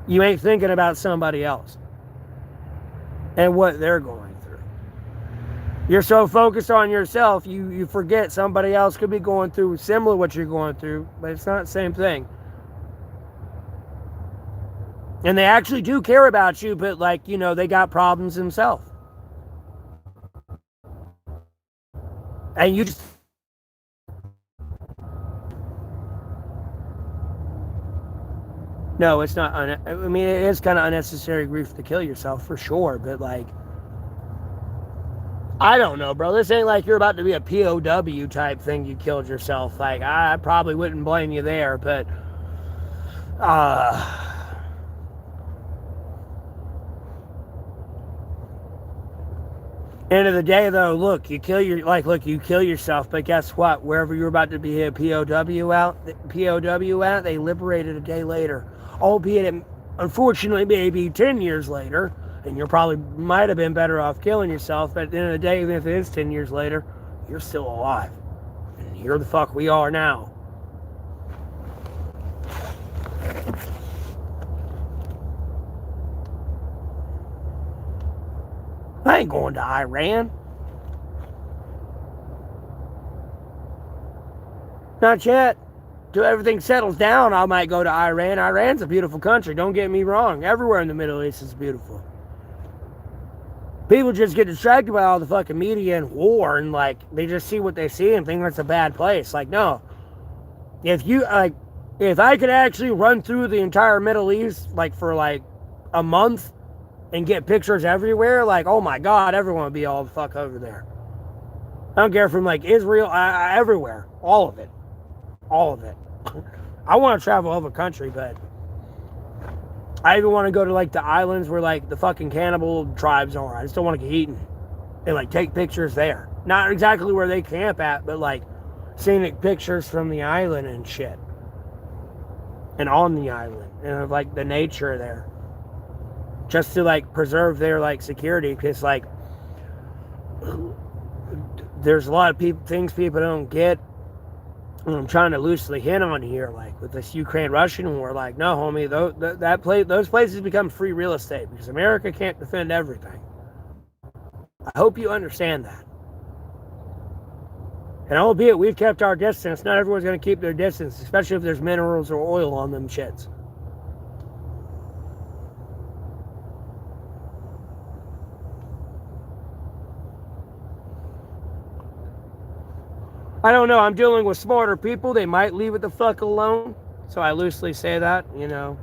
You ain't thinking about somebody else and what they're going through. You're so focused on yourself, you forget somebody else could be going through similar to what you're going through, but it's not the same thing. And they actually do care about you, but, like, you know, they got problems themselves. And you just... No, it's not... I mean, it is kind of unnecessary grief to kill yourself, for sure, but, like... I don't know, bro. This ain't like you're about to be a POW type thing, you killed yourself. Like, I probably wouldn't blame you there, but... End of the day, though, look, you kill yourself, but guess what? Wherever you're about to be a POW at, they liberated a day later. Albeit, unfortunately, maybe 10 years later, And you probably might have been better off killing yourself, but at the end of the day, even if it is 10 years later, you're still alive. And here the fuck we are now. I ain't going to Iran. Not yet. Till everything settles down, I might go to Iran. Iran's a beautiful country, don't get me wrong. Everywhere in the Middle East is beautiful. People just get distracted by all the fucking media and war, and like they just see what they see and think that's a bad place. Like, no. If I could actually run through the entire Middle East like for like a month and get pictures everywhere, like, oh my God, everyone would be all the fuck over there. I don't care from like Israel, everywhere, all of it. I want to travel over country, but I even want to go to like the islands where like the fucking cannibal tribes are. I just don't want to get eaten and like take pictures there. Not exactly where they camp at, but like scenic pictures from the island and shit. And on the island and of like the nature there. Just to like preserve their like security, because like there's a lot of things people don't get. And I'm trying to loosely hint on here, like with this Ukraine-Russian war, like, no, homie, those places become free real estate because America can't defend everything. I hope you understand that. And albeit we've kept our distance, not everyone's going to keep their distance, especially if there's minerals or oil on them shits. I don't know. I'm dealing with smarter people. They might leave it the fuck alone. So I loosely say that, you know.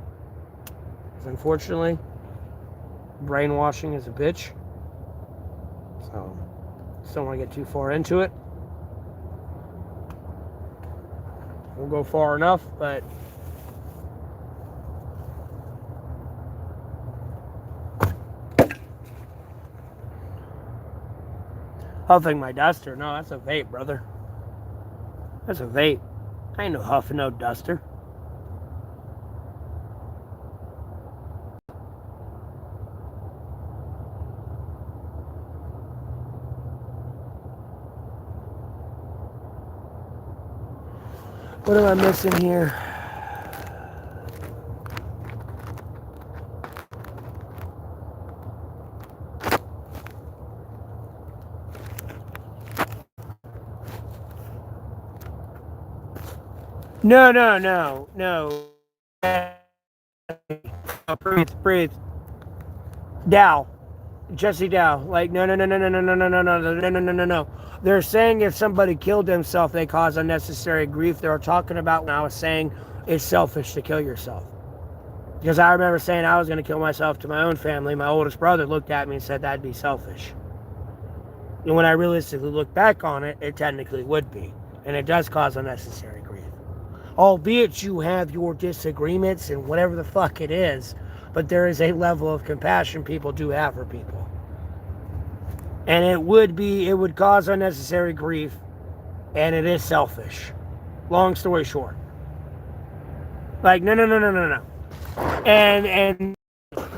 Because unfortunately, brainwashing is a bitch. So, just don't want to get too far into it. We'll go far enough, but huffing my duster. No, that's a vape, brother. That's a vape. I ain't no huffing no duster. What am I missing here? No. Breathe. Dow. Jesse Dow. Like, no. They're saying if somebody killed himself, they cause unnecessary grief. They were talking about when I was saying it's selfish to kill yourself. Because I remember saying I was going to kill myself to my own family. My oldest brother looked at me and said that'd be selfish. And when I realistically look back on it, it technically would be. And it does cause unnecessary grief. Albeit you have your disagreements and whatever the fuck it is, but there is a level of compassion people do have for people. And it would cause unnecessary grief, and it is selfish. Long story short. Like, no. And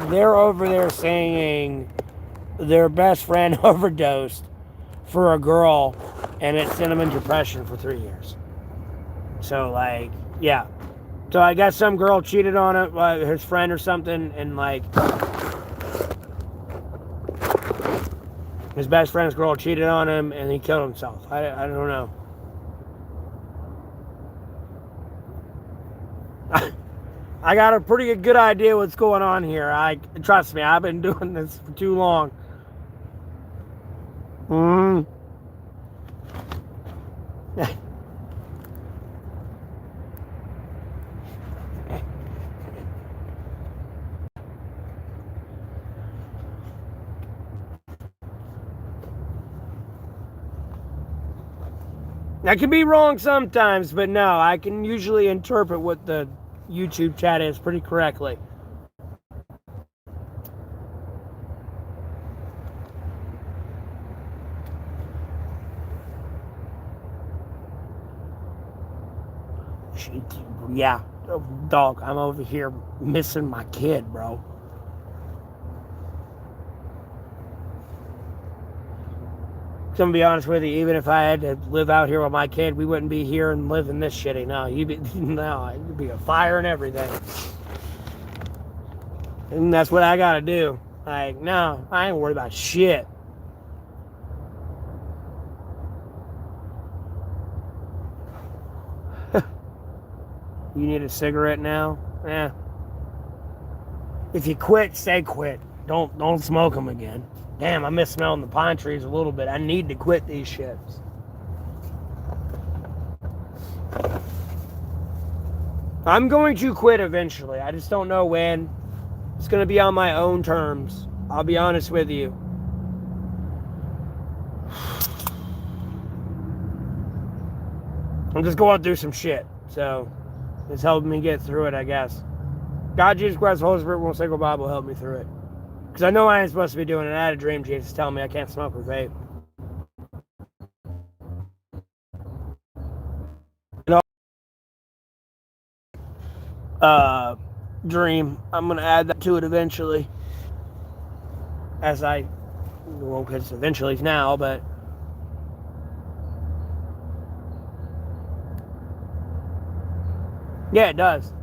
they're over there saying their best friend overdosed for a girl, and it sent him into depression for 3 years. So, like, yeah. So I guess some girl cheated on it, his friend or something, and, like, his best friend's girl cheated on him, and he killed himself. I don't know. I got a pretty good idea what's going on here. Trust me, I've been doing this for too long. I can be wrong sometimes, but no, I can usually interpret what the YouTube chat is pretty correctly. Yeah, dog, I'm over here missing my kid, bro. To be honest with you, even if I had to live out here with my kid, we wouldn't be here and living this shitty. No, it'd be a fire and everything. And that's what I gotta do. Like, no, I ain't worried about shit. You need a cigarette now? Yeah. If you quit, stay quit. Don't smoke them again. Damn, I miss smelling the pine trees a little bit. I need to quit these shits. I'm going to quit eventually. I just don't know when. It's going to be on my own terms. I'll be honest with you. I'm just going through some shit. So, it's helping me get through it, I guess. God, Jesus Christ, Holy Spirit, one single Bible help me through it. Because I know I ain't supposed to be doing it. I had a dream Jesus telling me I can't smoke or vape. Dream. I'm going to add that to it eventually. Well, because eventually it's now, but... Yeah, it does.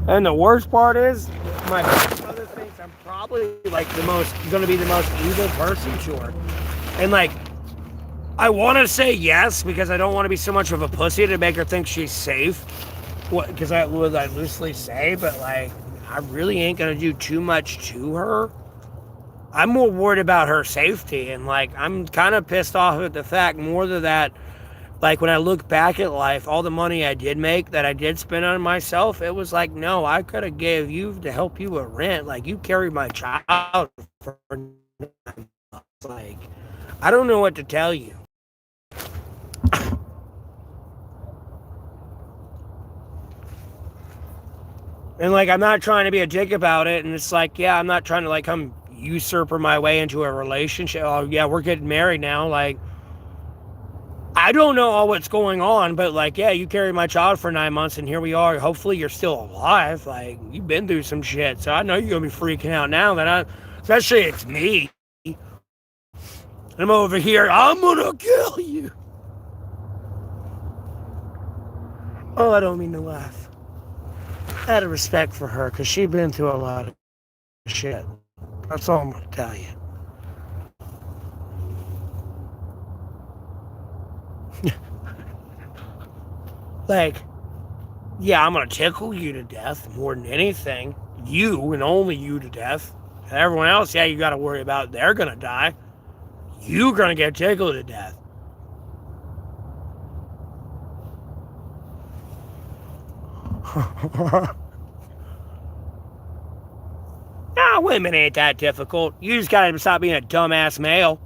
And the worst part is, my brother thinks I'm probably going to be the most evil person to her. And I want to say yes because I don't want to be so much of a pussy to make her think she's safe. Because I loosely say, but I really ain't going to do too much to her. I'm more worried about her safety. And I'm kind of pissed off at the fact more than that. When I look back at life, all the money I did make that I did spend on myself, it was no, I could have gave you to help you with rent. You carried my child for 9 months. I don't know what to tell you. And I'm not trying to be a dick about it. And it's yeah, I'm not trying to come usurper my way into a relationship. Oh yeah, we're getting married now. I don't know all what's going on, but yeah, you carried my child for 9 months and here we are. Hopefully you're still alive. You've been through some shit. So I know you're going to be freaking out now especially it's me. I'm over here, I'm going to kill you. Oh, I don't mean to laugh. Out of respect for her, because she's been through a lot of shit. That's all I'm going to tell you. Yeah, I'm going to tickle you to death more than anything. You and only you to death. Everyone else, yeah, you got to worry about. They're going to die. You're going to get tickled to death. Nah, women ain't that difficult. You just got to stop being a dumbass male.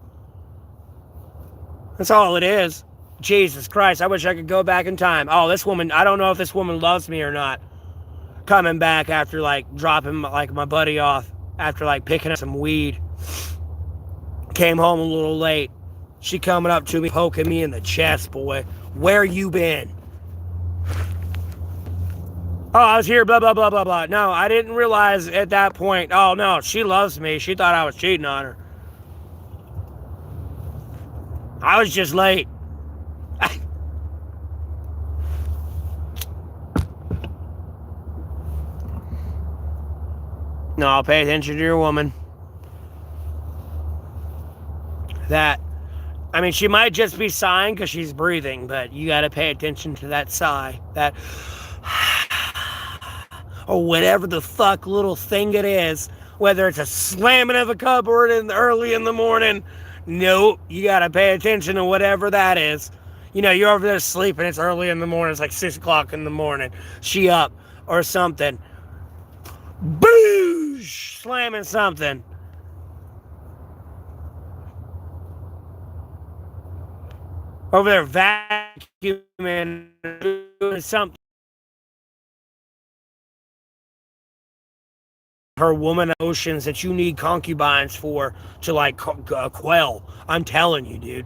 That's all it is. Jesus Christ, I wish I could go back in time. Oh, this woman, I don't know if this woman loves me or not. Coming back after dropping my buddy off after picking up some weed. Came home a little late. She coming up to me, poking me in the chest, boy. Where you been? Oh, I was here, blah, blah, blah, blah, blah. No, I didn't realize at that point. Oh, no, she loves me. She thought I was cheating on her. I was just late. No, I'll pay attention to your woman. She might just be sighing because she's breathing, but you got to pay attention to that sigh. That, or whatever the fuck little thing it is, whether it's a slamming of a cupboard early in the morning. Nope, you got to pay attention to whatever that is. You're over there sleeping, it's early in the morning, it's 6 o'clock in the morning. She up or something. Boosh! Slamming something. Over there vacuuming, doing something. Her woman emotions that you need concubines for to quell. I'm telling you, dude.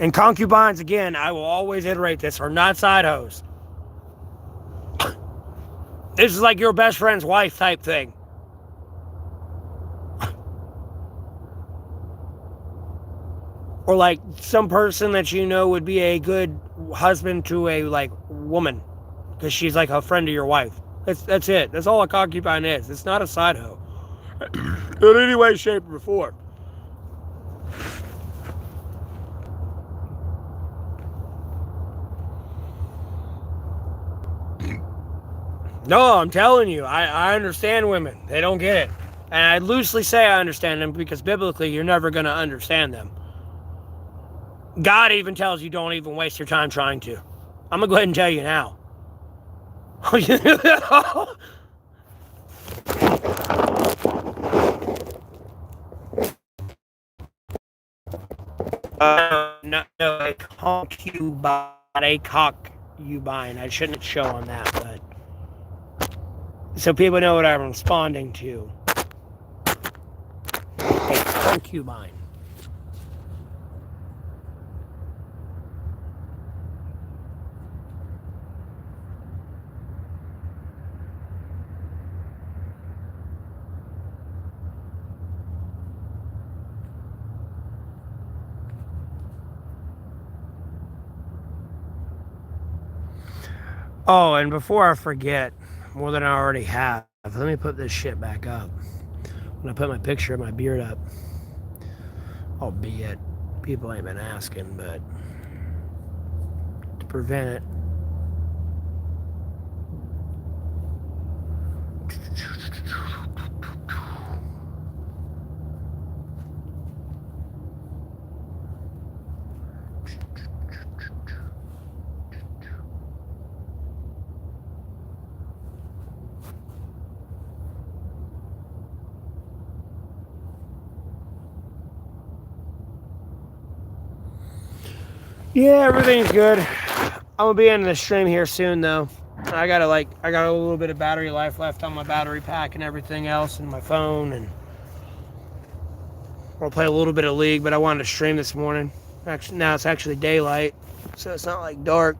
And concubines, again, I will always iterate this, are not side hoes. This is your best friend's wife type thing. Or like some person that you know would be a good husband to a like woman because she's like a friend of your wife. That's it. That's all a concubine is. It's not a side hoe in any way, shape, or form. No, I'm telling you, I understand women. They don't get it. And I loosely say I understand them because biblically you're never going to understand them. God even tells you don't even waste your time trying to. I'm going to go ahead and tell you now. No, a concubine. I shouldn't show on that, but so people know what I'm responding to. A concubine. Oh, and before I forget, more than I already have, let me put this shit back up. When I put my picture of my beard up, albeit people ain't been asking, but to prevent it. Yeah, everything's good. I'm gonna be ending the stream here soon, though. I got a little bit of battery life left on my battery pack and everything else, and my phone, and I'll play a little bit of League. But I wanted to stream this morning. Actually, now it's actually daylight, so it's not like dark.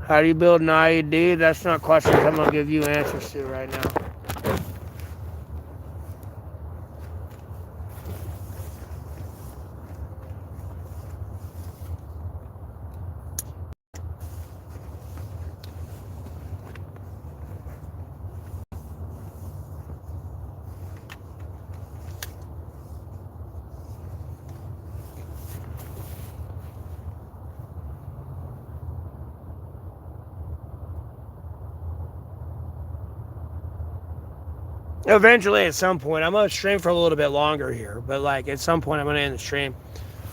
How do you build an IED? That's not questions I'm gonna give you answers to right now. Eventually, at some point, I'm gonna stream for a little bit longer here, but like at some point, I'm gonna end the stream.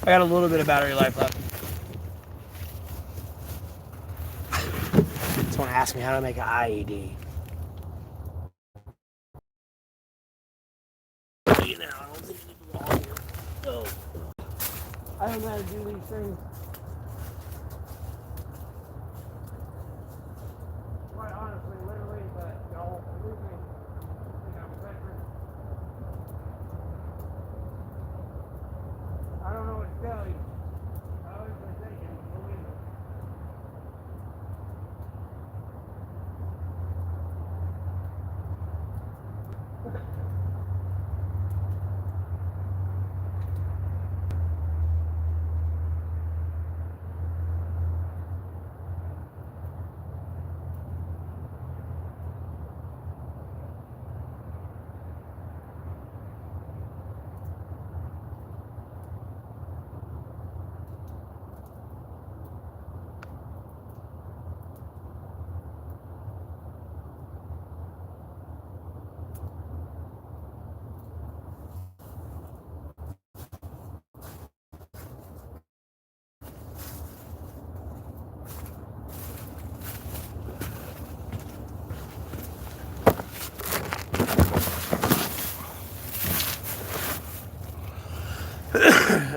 I got a little bit of battery life left. Someone asked me how to make an IED. You know, I don't think it's wrong here. So, I don't know how to do these things. Quite honestly, literally, but y'all believe me. I don't know what to tell you. I always been thinking, believe me.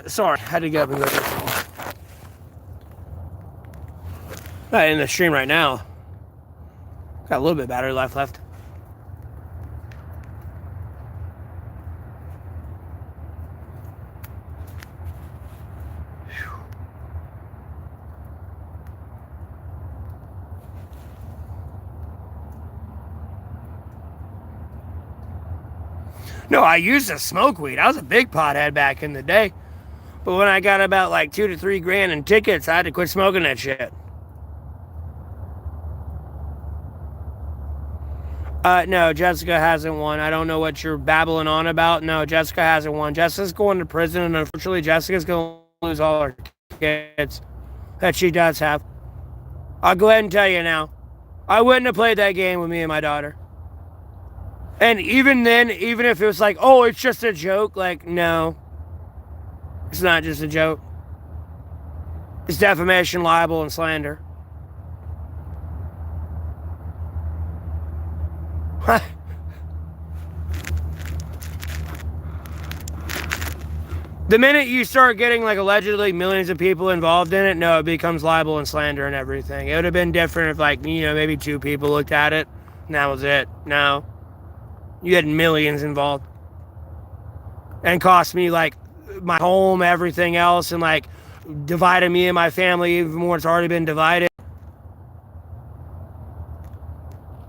Sorry, had to get up and go. Not in the stream right now. Got a little bit of battery life left. No, I used to smoke weed. I was a big pothead back in the day. But when I got about like 2 to 3 grand in tickets, I had to quit smoking that shit. No, Jessica hasn't won. I don't know what you're babbling on about. No, Jessica hasn't won. Jessica's going to prison, and unfortunately, Jessica's going to lose all her kids that she does have. I'll go ahead and tell you now. I wouldn't have played that game with me and my daughter. And even then, even if it was like, oh, it's just a joke, like, no. It's not just a joke. It's defamation, libel, and slander. The minute you start getting like allegedly millions of people involved in it, no, it becomes libel and slander and everything. It would have been different if like, maybe 2 people looked at it and that was it. No. You had millions involved. And cost me like my home, everything else, and like divided me and my family even more. It's already been divided.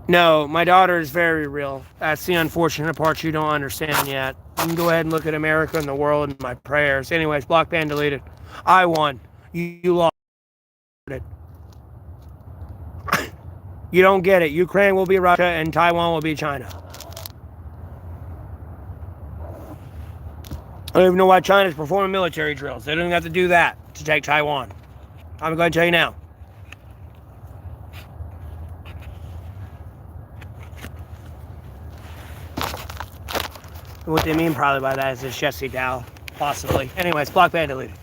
No, my daughter is very real. That's the unfortunate part you don't understand yet. You can go ahead and look at America and the world and my prayers. Anyways, block, ban, deleted. I won. You lost it. You don't get it. Ukraine will be Russia and Taiwan will be China. I don't even know why China's performing military drills. They don't even have to do that to take Taiwan. I'm going to tell you now. What they mean probably by that is it's Jesse Dow, possibly. Anyways, block, ban, deleted.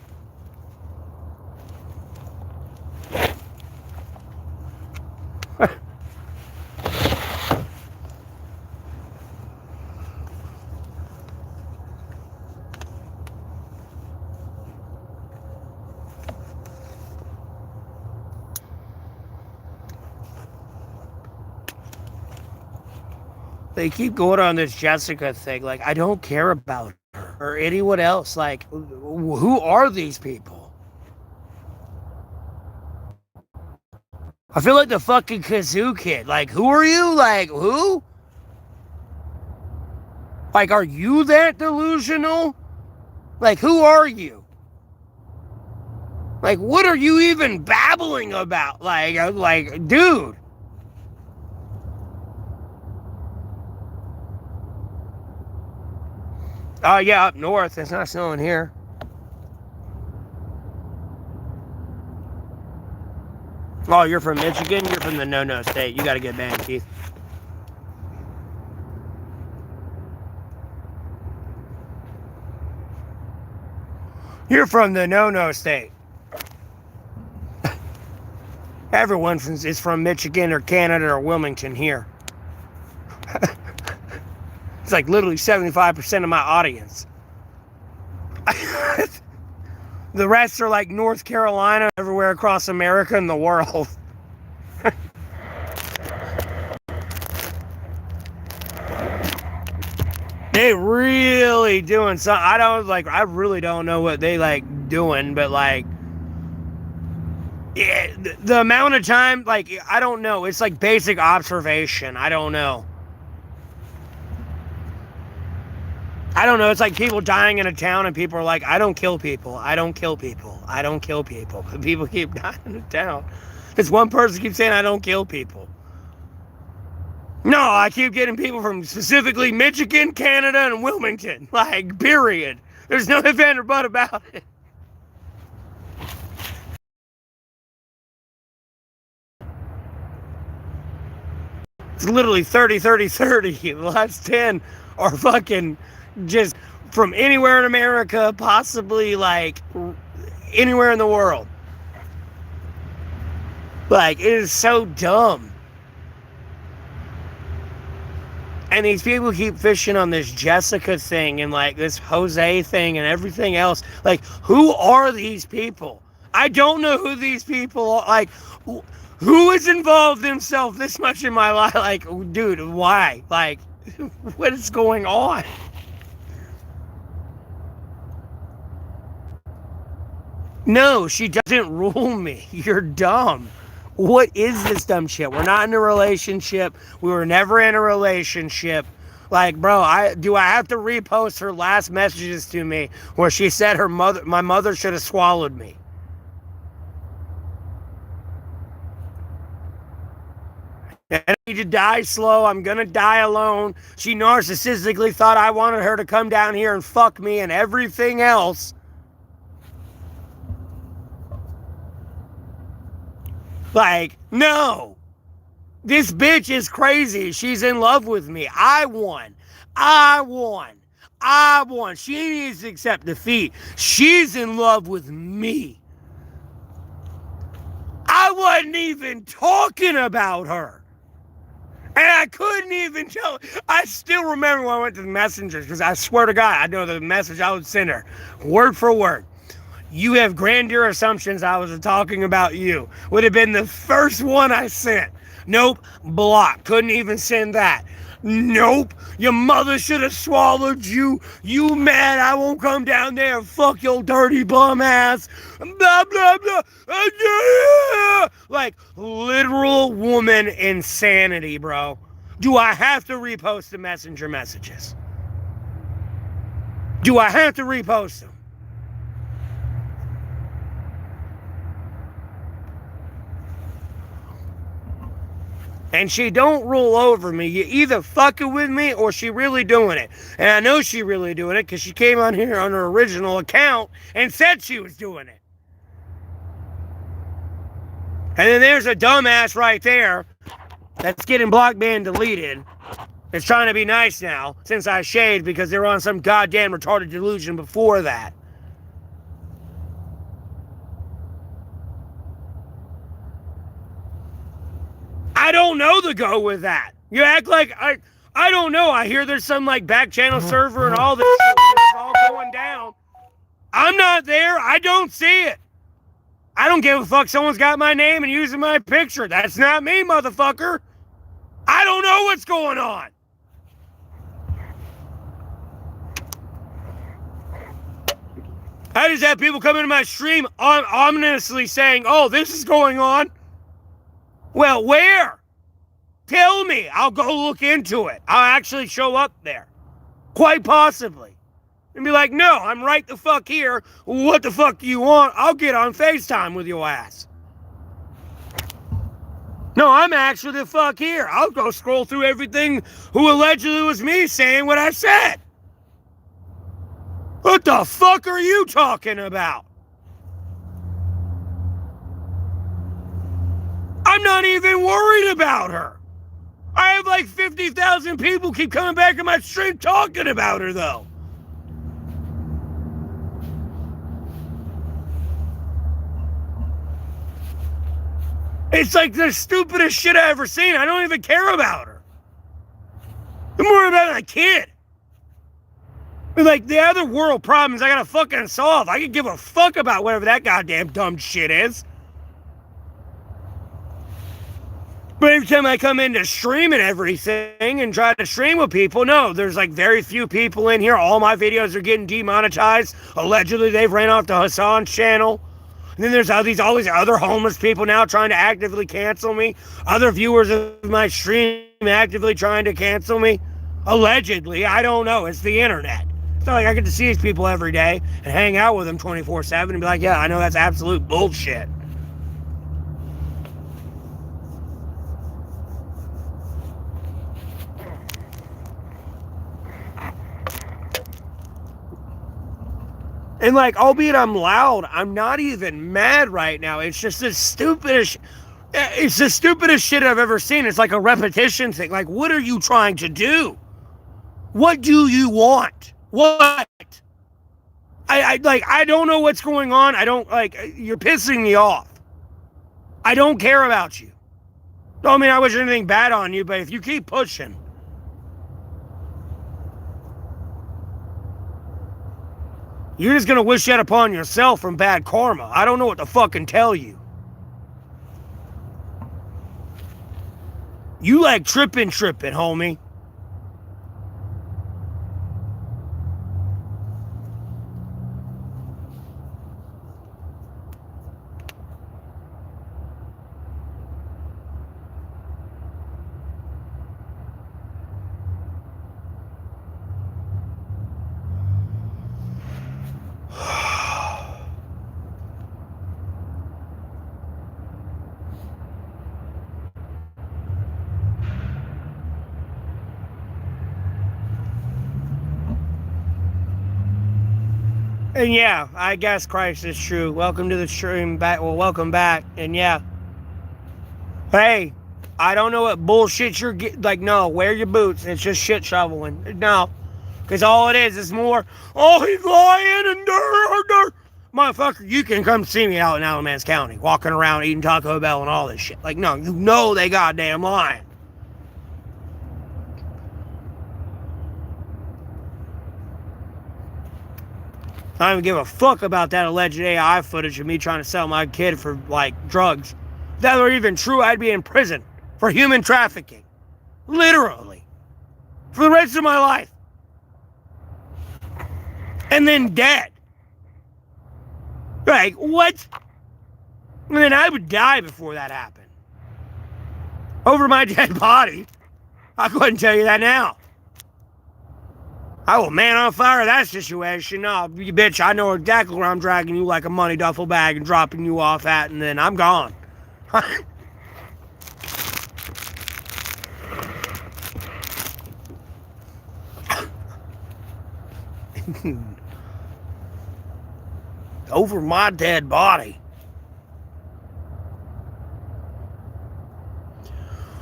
They keep going on this Jessica thing. Like, I don't care about her or anyone else. Like, who are these people? I feel like the fucking kazoo kid. Like, who are you? Like, who? Like, are you that delusional? Like, who are you? Like, what are you even babbling about? Like, dude. Oh, yeah, up north. It's not snowing here. Oh, you're from Michigan? You're from the no-no state. You got to get banned, Keith. You're from the no-no state. Everyone is from Michigan or Canada or Wilmington here. It's like literally 75% of my audience. The rest are like North Carolina, everywhere across America and the world. They really doing something. I really don't know what they like doing, but like, yeah, the amount of time, like, I don't know. It's like basic observation. I don't know. It's like people dying in a town and people are like, I don't kill people. I don't kill people. I don't kill people. But people keep dying in the town. This one person keeps saying, I don't kill people. No, I keep getting people from specifically Michigan, Canada, and Wilmington. Like, period. There's no if, and, or but about it. It's literally 30, 30, 30. The last 10 are fucking just from anywhere in America, possibly like anywhere in the world. Like, it is so dumb. And these people keep fishing on this Jessica thing and like this Jose thing and everything else. Like, who are these people? I don't know who these people are. Like, who has involved themselves this much in my life? Like, dude, why? Like, what is going on? No, she doesn't rule me. You're dumb. What is this dumb shit? We're not in a relationship. We were never in a relationship. Like, bro, do I have to repost her last messages to me where she said my mother should have swallowed me? And I need to die slow. I'm gonna die alone. She narcissistically thought I wanted her to come down here and fuck me and everything else. Like, no. This bitch is crazy. She's in love with me. I won. She needs to accept defeat. She's in love with me. I wasn't even talking about her. And I couldn't even tell. I still remember when I went to the messengers, because I swear to God, I know the message I would send her, word for word. You have grandeur assumptions I was talking about you. Would have been the first one I sent. Nope, block. Couldn't even send that. Nope, your mother should have swallowed you. You mad I won't come down there and fuck your dirty bum ass. Blah, blah, blah. Like, literal woman insanity, bro. Do I have to repost the messenger messages? Do I have to repost them? And she don't rule over me. You either fucking with me or she really doing it. And I know she really doing it because she came on here on her original account and said she was doing it. And then there's a dumbass right there that's getting blocked, banned, deleted. It's trying to be nice now since I shaved because they were on some goddamn retarded delusion before that. I don't know the go with that. You act like I don't know. I hear there's some like back channel server and all this shit that's all going down. I'm not there. I don't see it. I don't give a fuck. Someone's got my name and using my picture. That's not me, motherfucker. I don't know what's going on. I just have people come into my stream ominously saying, oh, this is going on. Well, where? Tell me. I'll go look into it. I'll actually show up there. Quite possibly. And be like, no, I'm right the fuck here. What the fuck do you want? I'll get on FaceTime with your ass. No, I'm actually the fuck here. I'll go scroll through everything who allegedly was me saying what I said. What the fuck are you talking about? I'm not even worried about her. I have like 50,000 people keep coming back in my stream talking about her, though. It's like the stupidest shit I ever seen. I don't even care about her. I'm worried about my kid. Like, the other world problems I gotta fucking solve. I can give a fuck about whatever that goddamn dumb shit is. But every time I come in to stream and everything and try to stream with people, no, there's like very few people in here. All my videos are getting demonetized. Allegedly, they've ran off the Hassan's channel. And then there's all these other homeless people now trying to actively cancel me. Other viewers of my stream actively trying to cancel me. Allegedly, I don't know. It's the internet. It's not like I get to see these people every day and hang out with them 24/7 and be like, yeah, I know that's absolute bullshit. And like, albeit I'm loud, I'm not even mad right now. It's just the stupidest shit I've ever seen. It's like a repetition thing. Like, what are you trying to do? What do you want? What? I don't know what's going on. You're pissing me off. I don't care about you. Don't mean I wish anything bad on you, but if you keep pushing, you're just gonna wish that upon yourself from bad karma. I don't know what to fucking tell you. You like tripping, homie. And yeah, I guess Christ is true. Welcome to the stream back. Well, welcome back. And yeah, hey, I don't know what bullshit you're getting. Like, no, wear your boots. It's just shit shoveling. No, because all it is more, oh, he's lying and motherfucker, you can come see me out in Alamance County, walking around eating Taco Bell and all this shit. Like, no, you know they goddamn lying. I don't even give a fuck about that alleged AI footage of me trying to sell my kid for, like, drugs. If that were even true, I'd be in prison for human trafficking. Literally. For the rest of my life. And then dead. Like, what? And then I would die before that happened. Over my dead body. I couldn't tell you that now. I will man on fire that situation. No, you bitch, I know exactly where I'm dragging you like a money duffel bag and dropping you off at, and then I'm gone. Over my dead body.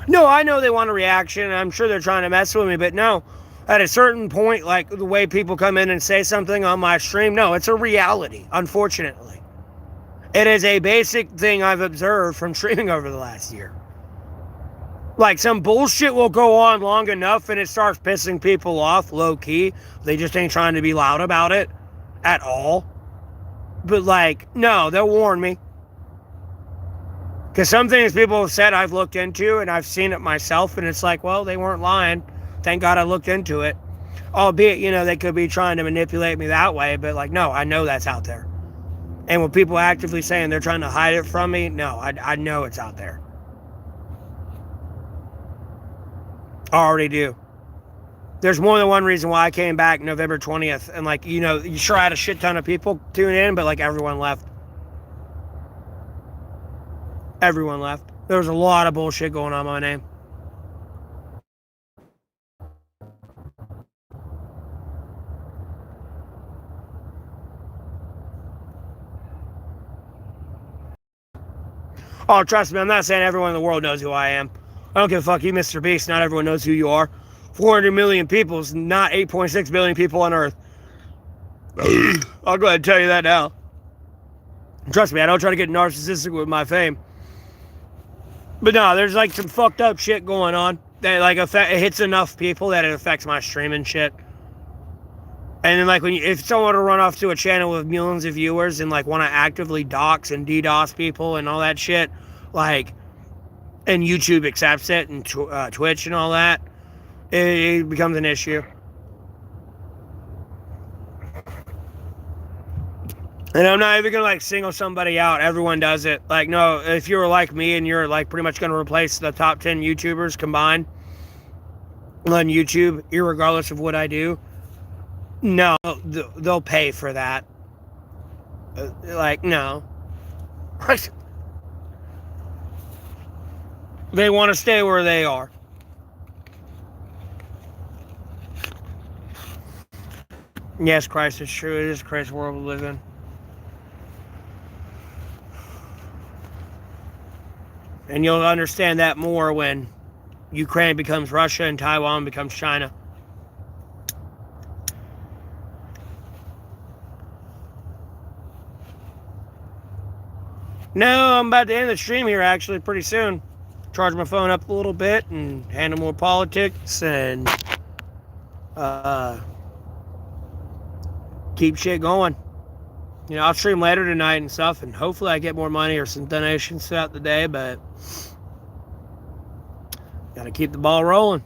No, I know they want a reaction, and I'm sure they're trying to mess with me, but no. At a certain point, like the way people come in and say something on my stream, no, it's a reality, unfortunately. It is a basic thing I've observed from streaming over the last year. Like, some bullshit will go on long enough and it starts pissing people off, low-key. They just ain't trying to be loud about it at all. But, like, no, they'll warn me. Because some things people have said I've looked into and I've seen it myself, and it's like, well, they weren't lying. Thank God I looked into it. Albeit, you know, they could be trying to manipulate me that way, but, like, no, I know that's out there. And when people actively saying they're trying to hide it from me, no, I know it's out there. I already do. There's more than one reason why I came back November 20th. And, like, you know, you sure had a shit ton of people tune in, but, like, everyone left. Everyone left. There was a lot of bullshit going on my name. Oh, trust me, I'm not saying everyone in the world knows who I am. I don't give a fuck. You, Mr. Beast, not everyone knows who you are. 400 million people is not 8.6 billion people on Earth. I'll go ahead and tell you that now. Trust me, I don't try to get narcissistic with my fame. But no, there's like some fucked up shit going on that like it hits enough people that it affects my stream and shit. And then like if someone were to run off to a channel with millions of viewers and like want to actively dox and DDoS people and all that shit, like, and YouTube accepts it and Twitch and all that, it becomes an issue. And I'm not even gonna like single somebody out. Everyone does it. Like, no, if you were like me and you're like pretty much gonna replace the top 10 YouTubers combined on YouTube, irregardless of what I do, no, they'll pay for that. Like, no. They want to stay where they are. Yes, Christ is true. It is Christ's world we live in. And you'll understand that more when Ukraine becomes Russia and Taiwan becomes China. No, I'm about to end the stream here actually pretty soon. Charge my phone up a little bit and handle more politics and keep shit going. You know, I'll stream later tonight and stuff, and hopefully I get more money or some donations throughout the day, but gotta keep the ball rolling.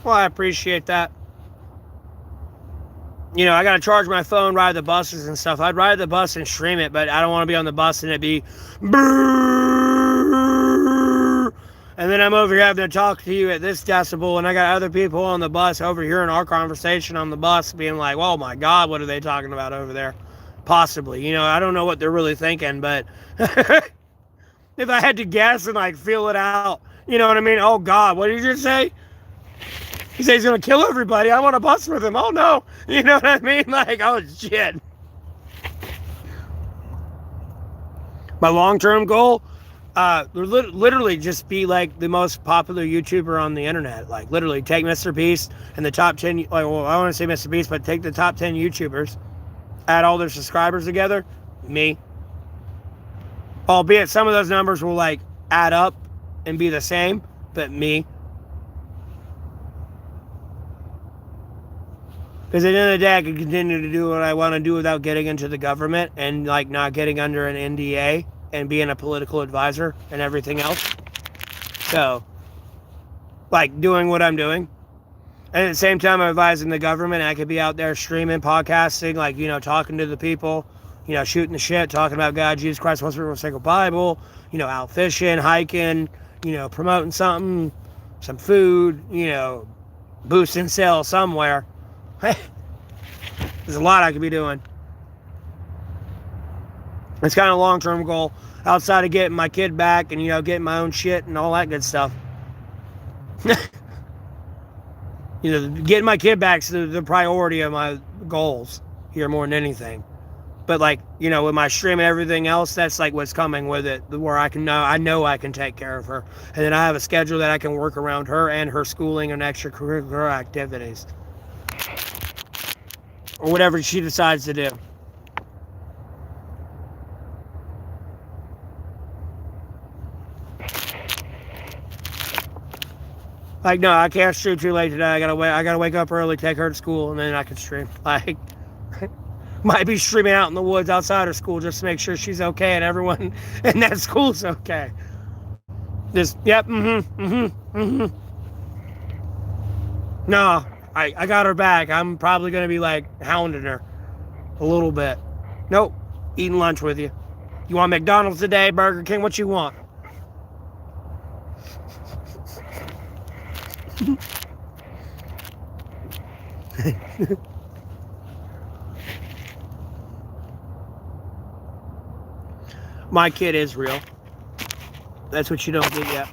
Well, I appreciate that. You know, I gotta charge my phone, ride the buses and stuff. I'd ride the bus and stream it, but I don't want to be on the bus and it be brrr, And then I'm over here having to talk to you at this decibel, and I got other people on the bus overhearing our conversation on the bus being like, oh my God, what are they talking about over there? Possibly. You know, I don't know what they're really thinking, but if I had to guess and like feel it out, you know what I mean? Oh God, what did you just say? He said he's going to kill everybody. I'm on a bus with him. Oh no. You know what I mean? Like, oh shit. My long-term goal, literally just be like the most popular YouTuber on the internet. Like literally take Mr. Beast and the top 10, like, well, I don't want to say Mr. Beast, but take the top 10 YouTubers, add all their subscribers together, me. Albeit some of those numbers will like add up and be the same, but me. Because at the end of the day, I can continue to do what I want to do without getting into the government and like not getting under an NDA and being a political advisor and everything else. So, like doing what I'm doing. And at the same time, I'm advising the government. I could be out there streaming, podcasting, like, you know, talking to the people, you know, shooting the shit, talking about God, Jesus Christ, one single Bible, you know, out fishing, hiking, you know, promoting something, some food, you know, boosting sales somewhere. There's a lot I could be doing. It's kind of a long-term goal outside of getting my kid back and, you know, getting my own shit and all that good stuff. You know, getting my kid back is the priority of my goals here more than anything. But like, you know, with my stream and everything else, that's like what's coming with it, where I know I can take care of her. And then I have a schedule that I can work around her and her schooling and extracurricular activities. Or whatever she decides to do. Like, no, I can't stream too late today. I gotta wake up early, take her to school, and then I can stream. Like, might be streaming out in the woods outside of school just to make sure she's okay and everyone in that school's okay. Just, yep, No, I got her back. I'm probably gonna be like hounding her a little bit. Nope, eating lunch with you. You want McDonald's today, Burger King? What you want? My kid is real. That's what you don't get yet.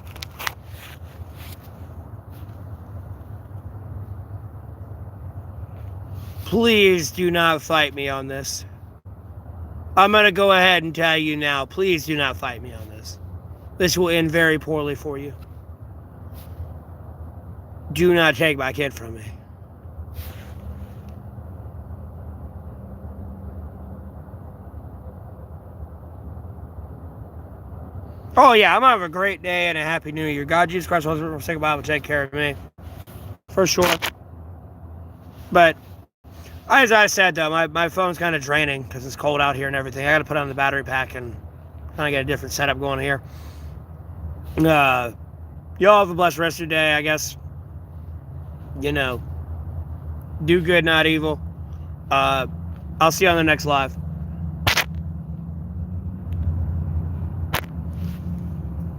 Please do not fight me on this. I'm going to go ahead and tell you now. Please do not fight me on this. This will end very poorly for you. Do not take my kid from me. Oh yeah, I'm gonna have a great day and a happy new year. God, Jesus Christ, will say goodbye and take care of me. For sure. But as I said though, my phone's kind of draining because it's cold out here and everything. I gotta put on the battery pack and kind of get a different setup going here. Y'all have a blessed rest of your day, I guess. You know, do good, not evil. I'll see you on the next live.